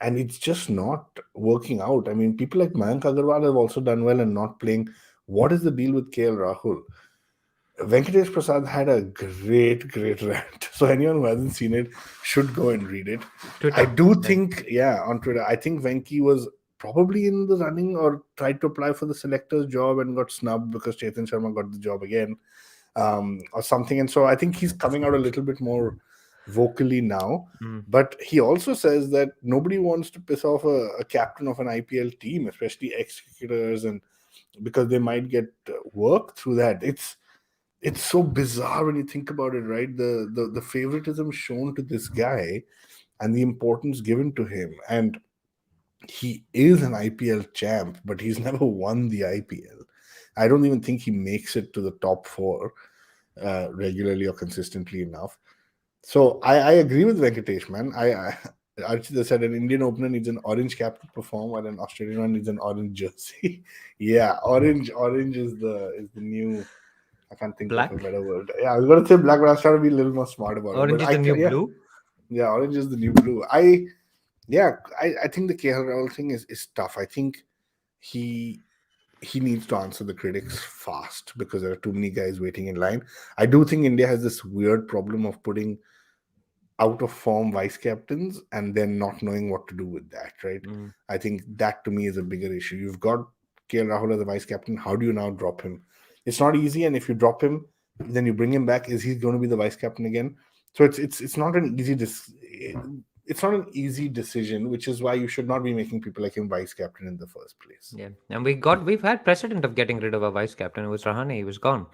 and it's just not working out. I mean, people like Mayank Agarwal have also done well and not playing. What is the deal with KL Rahul? Venkatesh Prasad had a great rant. So anyone who hasn't seen it should go and read it. I Twitter. do Right. think, yeah, on Twitter, I think Venki was probably in the running or tried to apply for the selector's job and got snubbed because Chetan Sharma got the job again, or something. And so I think he's coming out a little bit more vocally now. Mm. But he also says that nobody wants to piss off a captain of an IPL team, especially ex-cricketers, and because they might get work through that. It's so bizarre when you think about it, right? The favoritism shown to this guy and the importance given to him, and he is an IPL champ, but he's never won the IPL. I don't even think he makes it to the top four regularly or consistently enough. So I agree with Venkatesh, man. I Archita said an Indian opener needs an orange cap to perform, while an Australian one needs an orange jersey. Yeah, orange is the new. I can't think of a Black. better word. Yeah, I was going to say black, but I was trying to be a little more smart about it. But Orange is the new yeah, blue. yeah, orange is the new blue. I think the KL Rahul thing is tough. I think he he needs to answer the critics fast because there are too many guys waiting in line. I do think India has this weird problem of putting out of form vice captains and then not knowing what to do with that, right? Mm. I think that to me is a bigger issue. You've got KL Rahul as a vice captain. How do you now drop him? It's not easy. And if you drop him, then you bring him back. Is he going to be the vice captain again? So it's not an easy it's not an easy decision, which is why you should not be making people like him vice captain in the first place. Yeah, and we've had precedent of getting rid of a vice captain. It was Rahane. He was gone.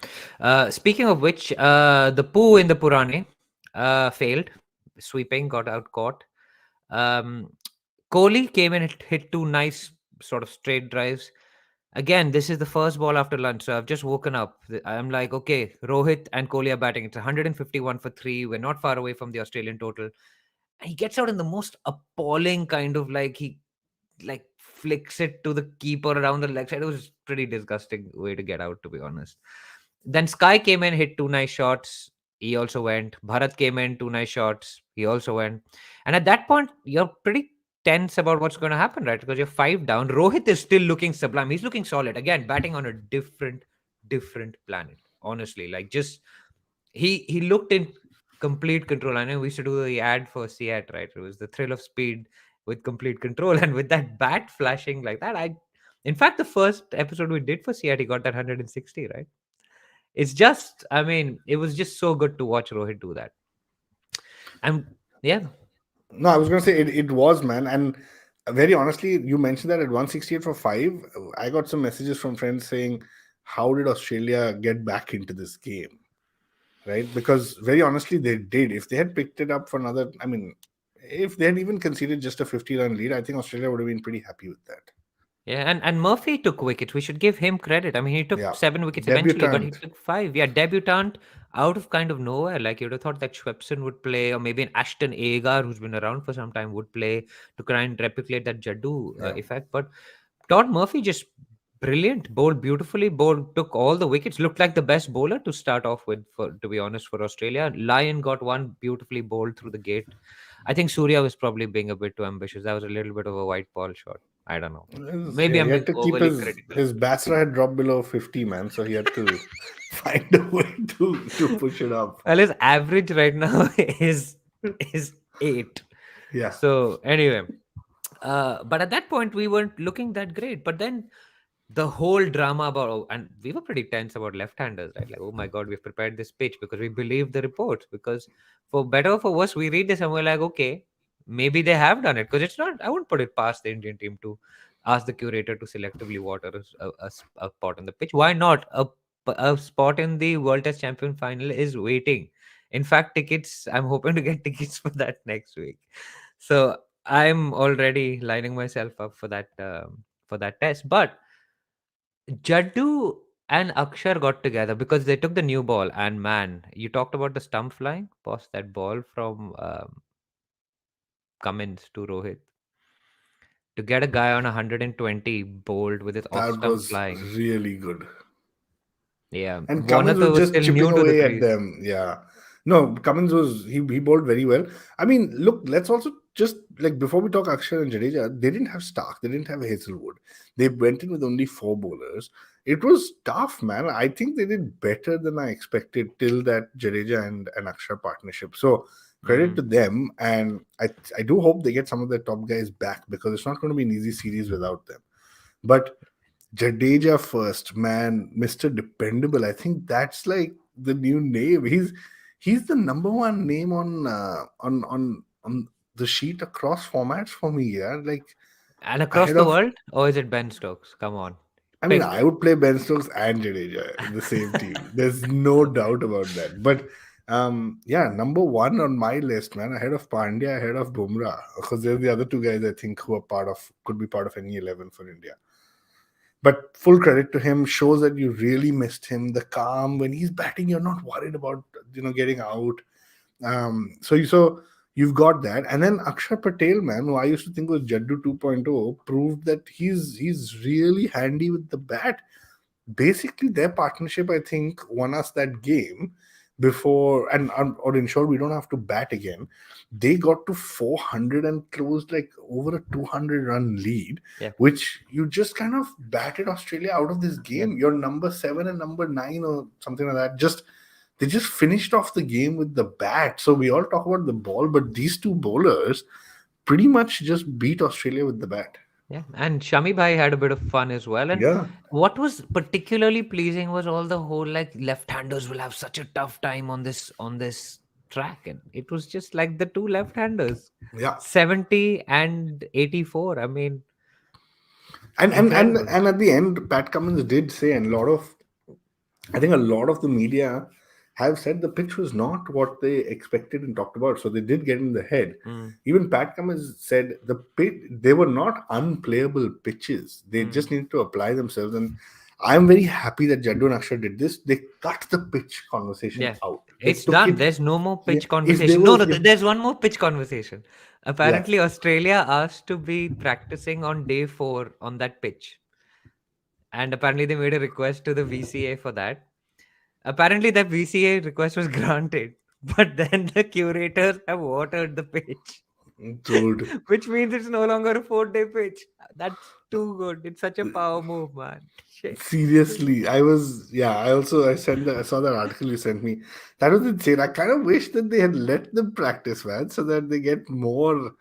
Speaking of which, the poo in the Purane failed. Sweeping got out caught. Um, Kohli came in and hit two nice sort of straight drives. Again, this is the first ball after lunch, so I've just woken up. I'm like, okay, Rohit and Kohli are batting. It's 151 for three. We're not far away from the Australian total. And he gets out in the most appalling kind of like he like flicks it to the keeper around the leg side. It was pretty disgusting way to get out, to be honest. Then Sky came in, hit two nice shots. He also went. Bharat came in, two nice shots. He also went. And at that point, you're pretty tense about what's going to happen, right? Because you're five down. Rohit is still looking sublime. He's looking solid. Again, batting on a different planet. Honestly, like just he looked in complete control. I know we used to do the ad for Seat, right? It was the thrill of speed with complete control, and with that bat flashing like that, in fact, the first episode we did for Seat, he got that 160, right? It's just, I mean, it was just so good to watch Rohit do that. And yeah, No, I was going to say it was, man. And very honestly, you mentioned that at 168 for five. I got some messages from friends saying, how did Australia get back into this game? Right? Because very honestly, they did. If they had picked it up for another, I mean, if they had even conceded just a 50-run lead, I think Australia would have been pretty happy with that. yeah, and Murphy took wickets. We should give him credit. I mean, he took Yeah. 7 wickets eventually, but he Debutant. took five. Yeah, debutant out of kind of nowhere. Like you'd have thought that Schwepson would play, or maybe an Ashton Agar, who's been around for some time, would play to try and replicate that Jaddu Yeah. effect. But Todd Murphy just brilliant, bowled beautifully, bowled took all the wickets. Looked like the best bowler to start off with. For to be honest, for Australia, Lyon got one beautifully bowled through the gate. I think Surya was probably being a bit too ambitious. That was a little bit of a white ball shot. I don't know. Yeah, Maybe he I'm had being to keep overly his critical. his Basra had dropped below 50, man, so he had to find a way to push it up. Well, his average right now is 8. Yeah, So anyway, but at that point we weren't looking that great. But then the whole drama about, oh, and we were pretty tense about left-handers, right? Like, oh my god, we've prepared this pitch because we believe the reports. Because for better or for worse, we read this and we're like, okay, maybe they have done it, because it's not. I wouldn't put it past the Indian team to ask the curator to selectively water a spot on the pitch. Why not? A spot in the World Test Champion final is waiting. In fact, tickets. I'm hoping to get tickets for that next week. So I'm already lining myself up for that test, but Jaddu and Akshar got together because they took the new ball. And man, you talked about the stump flying. Boss, that ball from Cummins to Rohit to get a guy on 120 bowled with his off that stump was flying. really good. Yeah, And Cummins Wanatha was was just still chipping new to the away at crease. them. Yeah. No, Cummins was he bowled very well. I mean, look, let's also just like before we talk Akshar and Jadeja, they didn't have Stark, they didn't have Hazelwood. They went in with only 4 bowlers. It was tough, man. I think they did better than I expected till that Jadeja and Akshar partnership. So credit Mm. to them, and I do hope they get some of their top guys back because it's not going to be an easy series without them. But Jadeja first, man, Mr. Dependable. I think that's like the new name. He's the number one name on the sheet across formats for me. Yeah, like And across ahead the of. world, or is it Ben Stokes? Come on, I mean, pick. I would play Ben Stokes and Jadeja in the same team. There's no doubt about that. But yeah, number one on my list, man, ahead of Pandya, ahead of Bumrah, because they're the other two guys I think who are could be part of any 11 for India. But full credit to him, shows that you really missed him. The calm when he's batting, you're not worried about getting out. So you've got that, and then Akshar Patel, man, who I used to think was Jaddu 2.0, proved that he's really handy with the bat. Basically their partnership, I think, won us that game before and or ensured we don't have to bat again. They got to 400 and closed like over a 200 run lead, Yeah, which you just kind of batted Australia out of this yeah. game. Your number 7 and number 9 or something like that, just they just finished off the game with the bat. So we all talk about the ball, but these two bowlers pretty much just beat Australia with the bat. Yeah, and Shami Bhai had a bit of fun as well. And Yeah. what was particularly pleasing was all the whole, like, left-handers will have such a tough time on this track, and it was just like the two left-handers, Yeah. 70 and 84. I mean, and and and incredible. and at the end, Pat Cummins did say, and I think a lot of the media have said the pitch was not what they expected and talked about, so they did get in the head. Mm, Even Pat Cummins said the pitch, they were not unplayable pitches, they mm. just needed to apply themselves. And I'm very happy that Jaddu and Akshar did this. They cut the pitch conversation Yeah, out. They it's took done. it. There's no more Yeah, pitch if there conversation. No, was no, if there's one more pitch conversation. yeah. Apparently, Australia asked to be practicing on day 4 on that pitch, and apparently they made a request to the VCA for that. Apparently, that VCA request was granted, but then the curators have watered the pitch, Dude, which means it's no longer a 4-day pitch. That's too good. It's such a power move, man. Shit. seriously, I saw that article you sent me. That was insane. I kind of wish that they had let them practice, man, so that they get more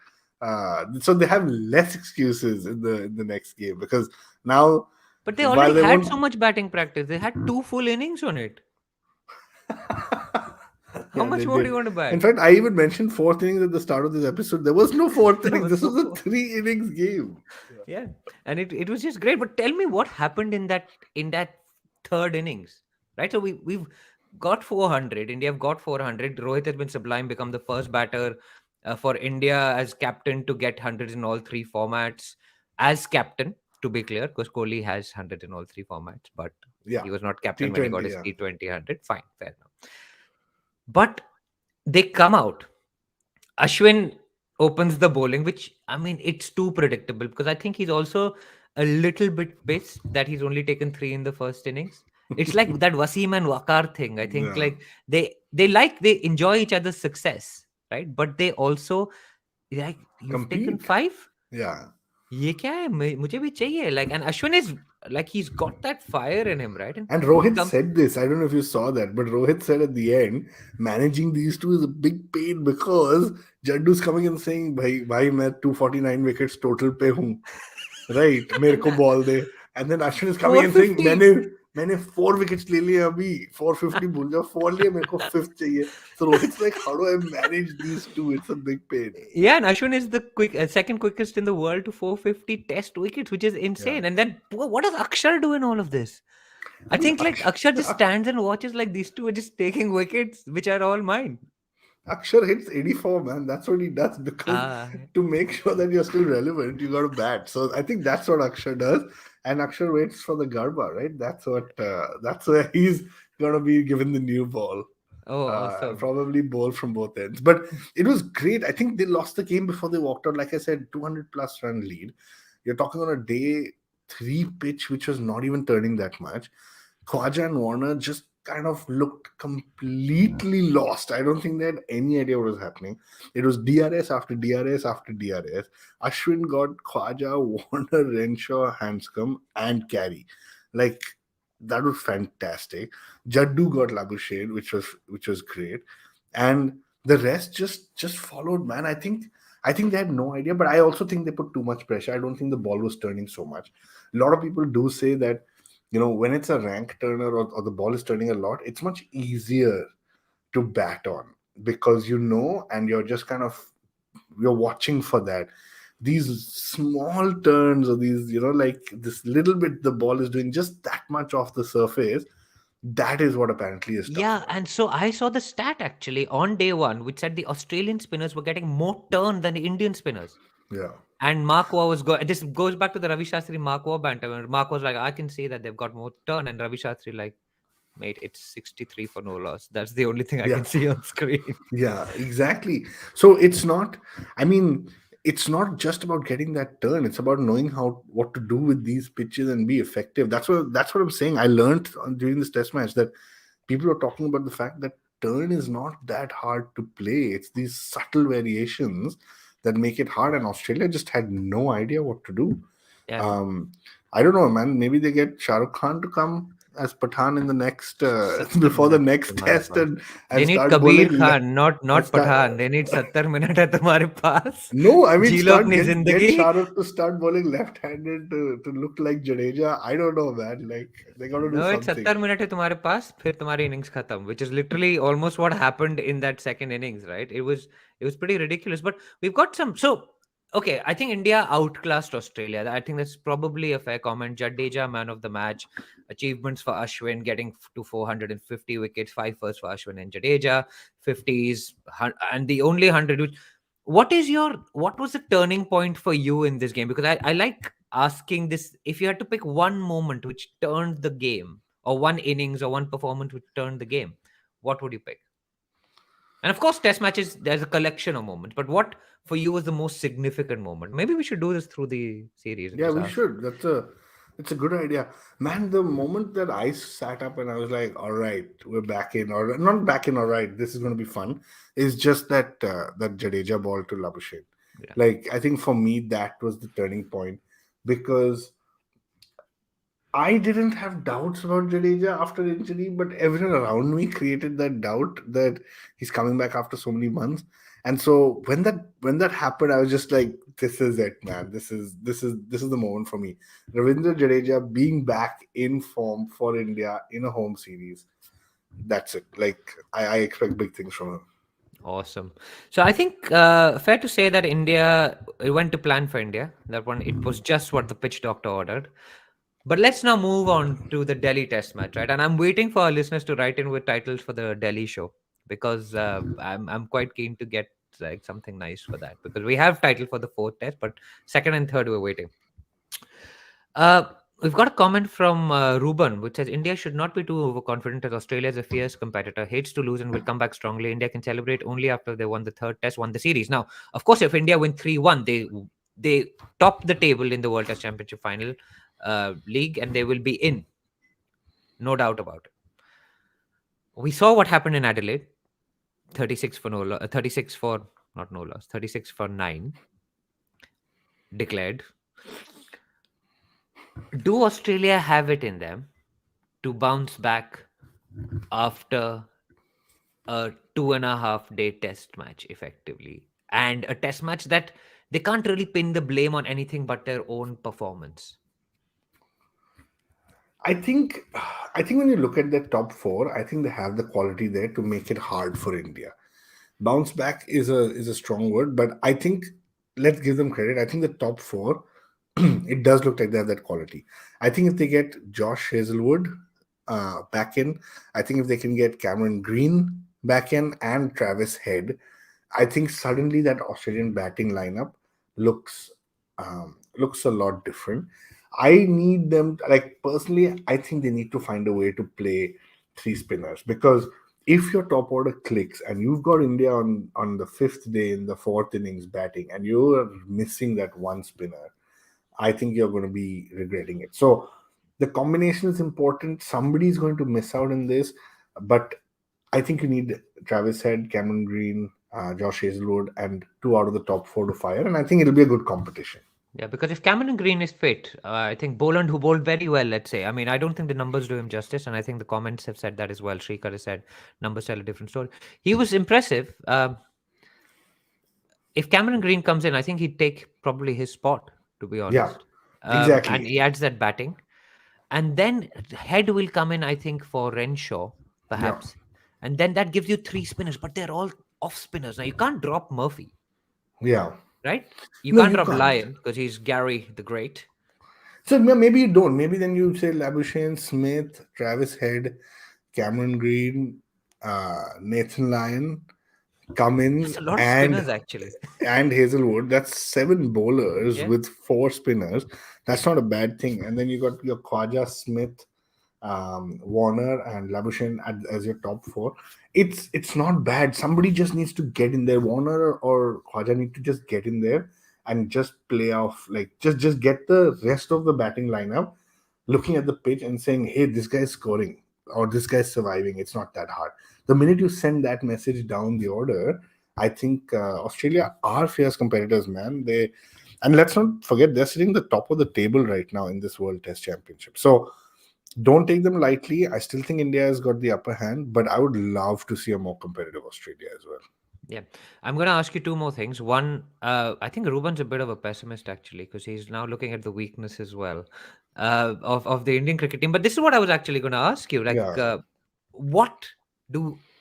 so they have less excuses in the next game. Because now, But they while already they had so won't. much batting practice. They had 2 full innings on it. How Yeah, much they more do did. you want to In bat? fact, I even mentioned fourth innings at the start of this episode. There was no fourth There innings. was This no was a four. 3 innings game. Yeah, and it was just great. But tell me what happened in that third innings, right? So we've got 400. India have got 400. Rohit has been sublime, become the first batter for India as captain to get hundreds in all 3 formats. As captain, to be clear, because Kohli has hundred in all 3 formats, but Yeah, he was not captain when he got T20. his Yeah, T20 100. Fine, fair enough. But they come out. Ashwin opens the bowling, which, I mean, it's too predictable because I think he's also a little bit pissed that he's only taken 3 in the first innings. It's like that Wasim and Wakar thing. I think yeah, like they enjoy each other's success, right? But they also, like, you've taken compete. 5. Yeah, ये क्या है? मुझे भी चाहिए, like, and Ashwin is like, he's got that fire in him, right? And And he Rohit come. said this. I don't know if you saw that, but Rohit said at the end, managing these two is a big pain because Jaddu's coming and saying, "Bhai, मैं 249 wickets total पे हूँ, right? मेरे को ball they." And then Ashwin is coming and saying, 450. मैंने 4 wickets ले लिए अभी, 450 भूल जाओ, 4 लिए, मेरे को fifth चाहिए. So Rohit's like, how do I manage these two? It's a big pain. Yeah, and Ashwin is the second quickest in the world to 450 test wickets, which is Yeah. insane. And then what does Akshar do in all of this? I I mean, think like Akshar just stands and watches like these two are just taking wickets, which are all mine. Akshar hits 84, man. That's what he does because Ah, to make sure that you're still relevant, you got to bat. So I think that's what Akshar does, and Akshar waits for the Garba, right? That's where he's gonna be given the new ball. oh, awesome. Probably bowl from both ends. But it was great. I think they lost the game before they walked out. Like I said, 200 plus run lead. You're talking on a day three pitch, which was not even turning that much. Khwaja and Warner just kind of looked completely lost. I don't think they had any idea what was happening. It was DRS after DRS after DRS. Ashwin got Khwaja, Warner, Renshaw, Hanscom, and Carey. Like that was fantastic. Jaddu got Labuschagne, which was great, and the rest just followed. Man, I think they had no idea, but I also think they put too much pressure. I don't think the ball was turning so much. A lot of people do say that when it's a rank turner or the ball is turning a lot, it's much easier to bat on because and you're just kind of you're watching for that. These small turns or these, like this little bit the ball is doing just that much off the surface. That is what apparently is tough, Yeah, man. and so I saw the stat actually on day one, which said the Australian spinners were getting more turn than the Indian spinners. Yeah. And Mark Waugh was this goes back to the Ravi Shastri Mark Waugh banter. When Mark was like, I can see that they've got more turn, and Ravi Shastri like, mate, it's 63 for no loss. That's the only thing I Yeah. can see on screen. Yeah, exactly. So I mean, it's not just about getting that turn. It's about knowing what to do with these pitches and be effective. That's what I'm saying. I learned during this test match that people are talking about the fact that turn is not that hard to play. It's these subtle variations that make it hard. And Australia just had no idea what to do. Yeah. Um, I don't know, man. Maybe they get Shah Rukh Khan to come as Pathan in the next 70 before the minutes next तुम्हारे test pass. and They need start Kabir bowling. Khan, not And not start, Pathan. They need 70 minutes है तुम्हारे पास. no, I mean ji low start अपनी get जिंदगी. Shah Rukh to start bowling left-handed to look like Jadeja. I don't know, man. Like they got to do No, it's something. 70 minutes है तुम्हारे पास, फिर तुम्हारी innings खत्म, which is literally almost what happened in that second innings, right? It was pretty ridiculous. But we've got some. So okay, I think India outclassed Australia. I think that's probably a fair comment. Jadeja, man of the match. Achievements for Ashwin, getting to 450 wickets, 5 first for Ashwin and Jadeja, 50s, and the only 100. What was the turning point for you in this game? Because I like asking this. If you had to pick one moment which turned the game, or one innings or one performance which turned the game, what would you pick? And of course, test matches, there's a collection of moments, but what for you was the most significant moment? Maybe we should do this through the series and Yeah, just we ask. should. It's a good idea. Man, the moment that I sat up and I was like, all right, we're back in, or not back in, all right, this is going to be fun, is just that Jadeja ball to Labuschagne. Yeah. Like, I think for me, that was the turning point because I didn't have doubts about Jadeja after injury, but everyone around me created that doubt that he's coming back after so many months. And so when that happened, I was just like, "This is it, man. This is the moment for me." Ravindra Jadeja being back in form for India in a home series. That's it. Like I expect big things from him. Awesome. So I think fair to say that India, it went to plan for India. That one, it was just what the pitch doctor ordered. But let's now move on to the Delhi Test match, right? And I'm waiting for our listeners to write in with titles for the Delhi show because I'm quite keen to get like something nice for that because we have title for the fourth test, but second and third we're waiting. Uh, we've got a comment from Ruben, which says India should not be too overconfident as Australia is a fierce competitor, hates to lose and will come back strongly. India can celebrate only after they won the third test, won the series. Now, of course, if India win 3-1, they top the table in the World Test Championship final league and they will be in, no doubt about it. We saw what happened in Adelaide, 36 for no loss, 36 for not no loss, 36 for 9 declared. Do Australia have it in them to bounce back after a 2.5 day test match, effectively? And a test match that they can't really pin the blame on anything but their own performance. I think I think when you look at the top four, I think they have the quality there to make it hard for India. Bounce back is a strong word, but I think let's give them credit. I think the top four, it does look like they have that quality. I think if they get Josh Hazelwood back in, I think if they can get Cameron Green back in and Travis Head, I think suddenly that Australian batting lineup looks looks a lot different. I need them, like personally, I think they need to find a way to play three spinners, because if your top order clicks and you've got India on the fifth day in the fourth innings batting and you're missing that one spinner, I think you're going to be regretting it. So the combination is important. Somebody's going to miss out in this, but I think you need Travis Head, Cameron Green, Josh Hazelwood, and two out of the top four to fire. And I think it'll be a good competition. Yeah, because if Cameron Green is fit, I think Boland, who bowled very well, let's say. I mean, I don't think the numbers do him justice, and I think the comments have said that as well. Shrikar has said numbers tell a different story. He was impressive. If Cameron Green comes in, I think he'd take probably his spot, to be Yeah, honest. And exactly. he adds that batting. And then Head will come in, I think, for Renshaw, Yeah, perhaps. And then that gives you three spinners, but they're all off spinners. Now, you can't drop Murphy, yeah. right? You No, can't you drop can't. Lyon because he's Gary the Great. So maybe you don't. Maybe then you say Labuschagne, Smith, Travis Head, Cameron Green, Nathan Lyon, Cummins, That's a lot of spinners, actually. and Hazelwood. That's seven bowlers Yeah. with four spinners. That's not a bad thing. And then you got your Khwaja, Smith, Warner, and Labuschagne as your top four. It's not bad. Somebody just needs to get in there. Warner or Khwaja need to just get in there and just play off, like just get the rest of the batting lineup looking at the pitch and saying, "Hey, this guy's scoring or this guy's surviving. It's not that hard." The minute you send that message down the order, I think Australia are fierce competitors, man. They, and let's not forget they're sitting the top of the table right now in this World Test Championship. So don't take them lightly. I still think India has got the upper hand, but I would love to see a more competitive Australia as well. Yeah. I'm going to ask you two more things. One, I think Ruben's a bit of a pessimist, actually, because he's now looking at the weakness as well of the Indian cricket team. But this is what I was actually going to ask you. Like, Yeah. what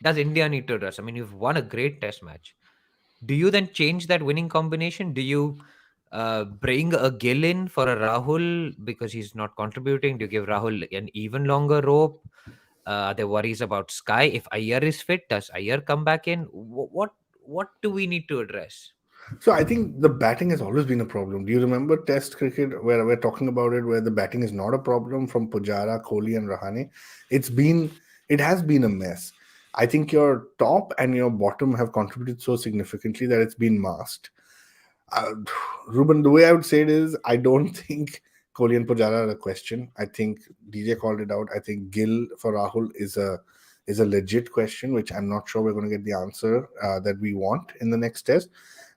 does India need to address? I mean, you've won a great test match. Do you then change that winning combination? Do you bring a Gill in for a Rahul because he's not contributing? Do you give Rahul an even longer rope? Are there worries about Sky? If Iyer is fit, does Iyer come back in? What do we need to address? So I think the batting has always been a problem. Do you remember Test cricket where we're talking about it, where the batting is not a problem from Pujara, Kohli, and Rahane? It has been a mess. I think your top and your bottom have contributed so significantly that it's been masked. Uh, Ruben, the way I would say it is, I don't think Kohli and Pujara are a question. I think DJ called it out. I think Gill for Rahul is a legit question, which I'm not sure we're going to get the answer that we want in the next test.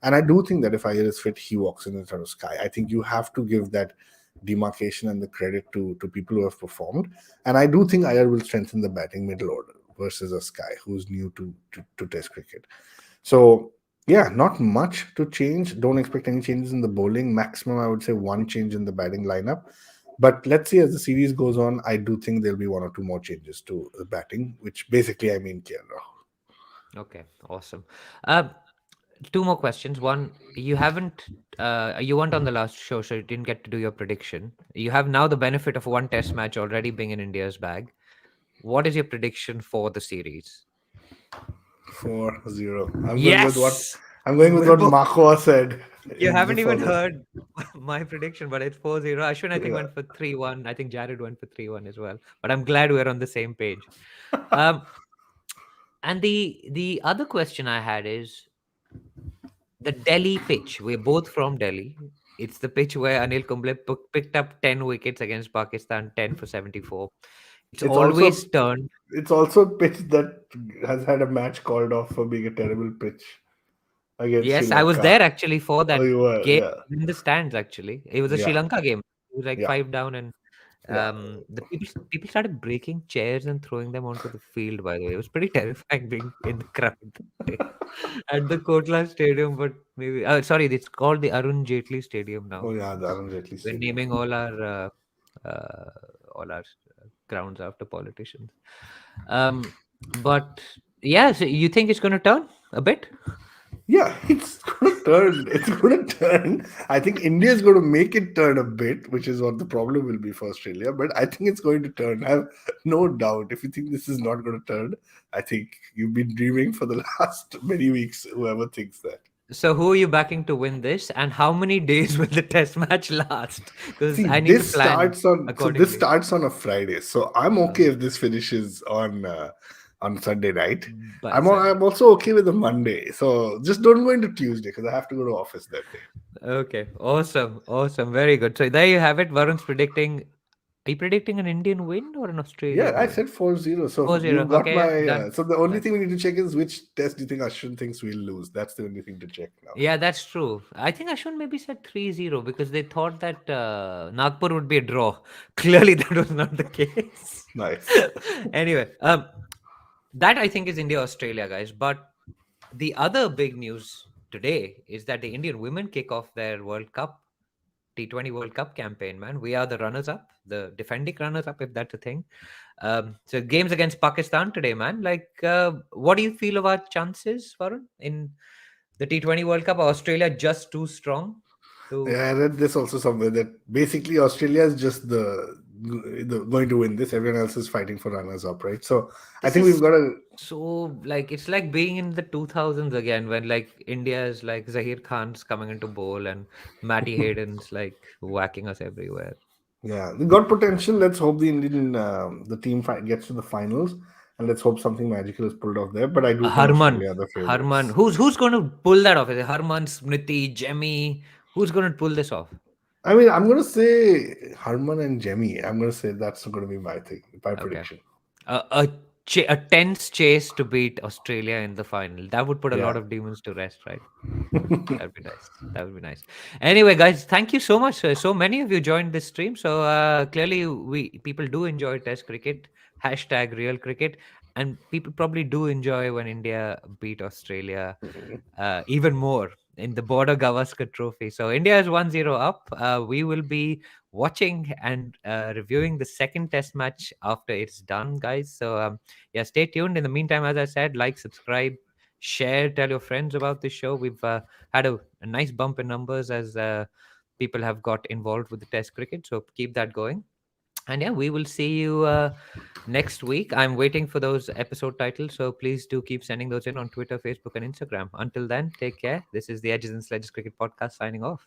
And I do think that if Iyer is fit, he walks in front of Sky. I think you have to give that demarcation and the credit to people who have performed. And I do think Iyer will strengthen the batting middle order versus a Sky who's new to Test cricket. So yeah, not much to change. Don't expect any changes in the bowling. Maximum, I would say, one change in the batting lineup. But let's see as the series goes on, I do think there'll be one or two more changes to the batting, which basically I mean Kerala. Okay, awesome. Uh, Two more questions. One, you weren't on the last show, so you didn't get to do your prediction. You have now the benefit of one test match already being in India's bag. What is your prediction for the series? 4-0. Yes! I'm going with We're what both. Marco said You in haven't before even the heard my prediction, but it's 4-0. Ashwin, I think, yeah. went for 3-1. I think Jared went for 3-1 as well. But I'm glad we're on the same page. Um, and the other question I had is the Delhi pitch. We're both from Delhi. It's the pitch where Anil Kumble picked up 10 wickets against Pakistan, 10 for 74. It's It's also always turned. it's also a pitch that has had a match called off for being a terrible pitch against Sri Yes, I was Lanka. there actually for Oh, that you were, game yeah, in the stands, actually. It was a Sri yeah, Lanka game. It was like yeah. five down and Yeah. The people started breaking chairs and throwing them onto the field. By the way, it was pretty terrifying being in the crowd that day at the Kotla Stadium. But maybe, sorry, it's called the Arun Jaitley Stadium Oh now yeah, the because Arun Jaitley we're Stadium. naming uh, all our grounds after politicians. Um, but yeah, so you think it's going to turn a bit? Yeah, it's gonna turn. It's gonna turn. I think India is going to make it turn a bit, which is what the problem will be for Australia. But I think it's going to turn. I have no doubt. If you think this is not going to turn, I think you've been dreaming for the last many weeks. Whoever thinks that. So who are you backing to win this, and how many days will the test match last? Because See, I need to this plan starts on. So this accordingly. starts on a Friday. So I'm okay Uh, if this finishes on Sunday night. by Sunday. I'm also okay with a Monday. So just don't go into Tuesday because I have to go to office that day. Okay, awesome, awesome, very good. So there you have it. Varun's predicting. Are you predicting an Indian win or an Yeah, Australian I win? said 4-0. So 4-0. you've got Okay, yeah, my. done. So the only Done. thing we need to check is which test do you think Ashwin thinks we'll lose? That's the only thing to check now. Yeah, that's true. I think Ashwin maybe said 3-0 because they thought that Nagpur would be a draw. Clearly, that was not the case. Nice. Anyway, that I think is India Australia, guys. But the other big news today is that the Indian women kick off their World Cup T20 World Cup campaign. Man, we are the runners up, the defending runners up, if that's a thing. So games against Pakistan today, man. Like, what do you feel of our chances, Varun, in the T20 World Cup? Are Australia just too strong to? Yeah, I read this also somewhere that basically Australia is just the going to win this. Everyone else is fighting for runners up, right? So I This think we've is got to. so like it's like being in the 2000s again when like India is like Zahir Khan's coming into bowl and Matty Hayden's like whacking us everywhere. Yeah, we got potential. Let's hope the team gets to the finals, and let's hope something magical is pulled off there. But I do think Harman, Australia are the Harman, favorites. who's going to pull that off? Is it Harman, Smriti, Jemmy? Who's going to pull this off? I mean, I'm gonna say Harman and Jemmy. I'm gonna say that's gonna be my thing, my Okay, prediction. a tense chase to beat Australia in the final. That would put a lot Yeah. of demons to rest, right? That'd be nice. That would be nice. Anyway, guys, thank you so much. So many of you joined this stream. So clearly, we people do enjoy Test cricket. Hashtag real cricket, and people probably do enjoy when India beat Australia even more in the Border Gavaskar Trophy. So India is 1-0 up. We will be watching and reviewing the second Test match after it's done, guys. So yeah, stay tuned. In the meantime, as I said, like, subscribe, share, tell your friends about the show. We've had a nice bump in numbers as people have got involved with the Test cricket. So keep that going. And yeah, we will see you next week. I'm waiting for those episode titles. So please do keep sending those in on Twitter, Facebook, and Instagram. Until then, take care. This is the Edges and Sledges Cricket Podcast signing off.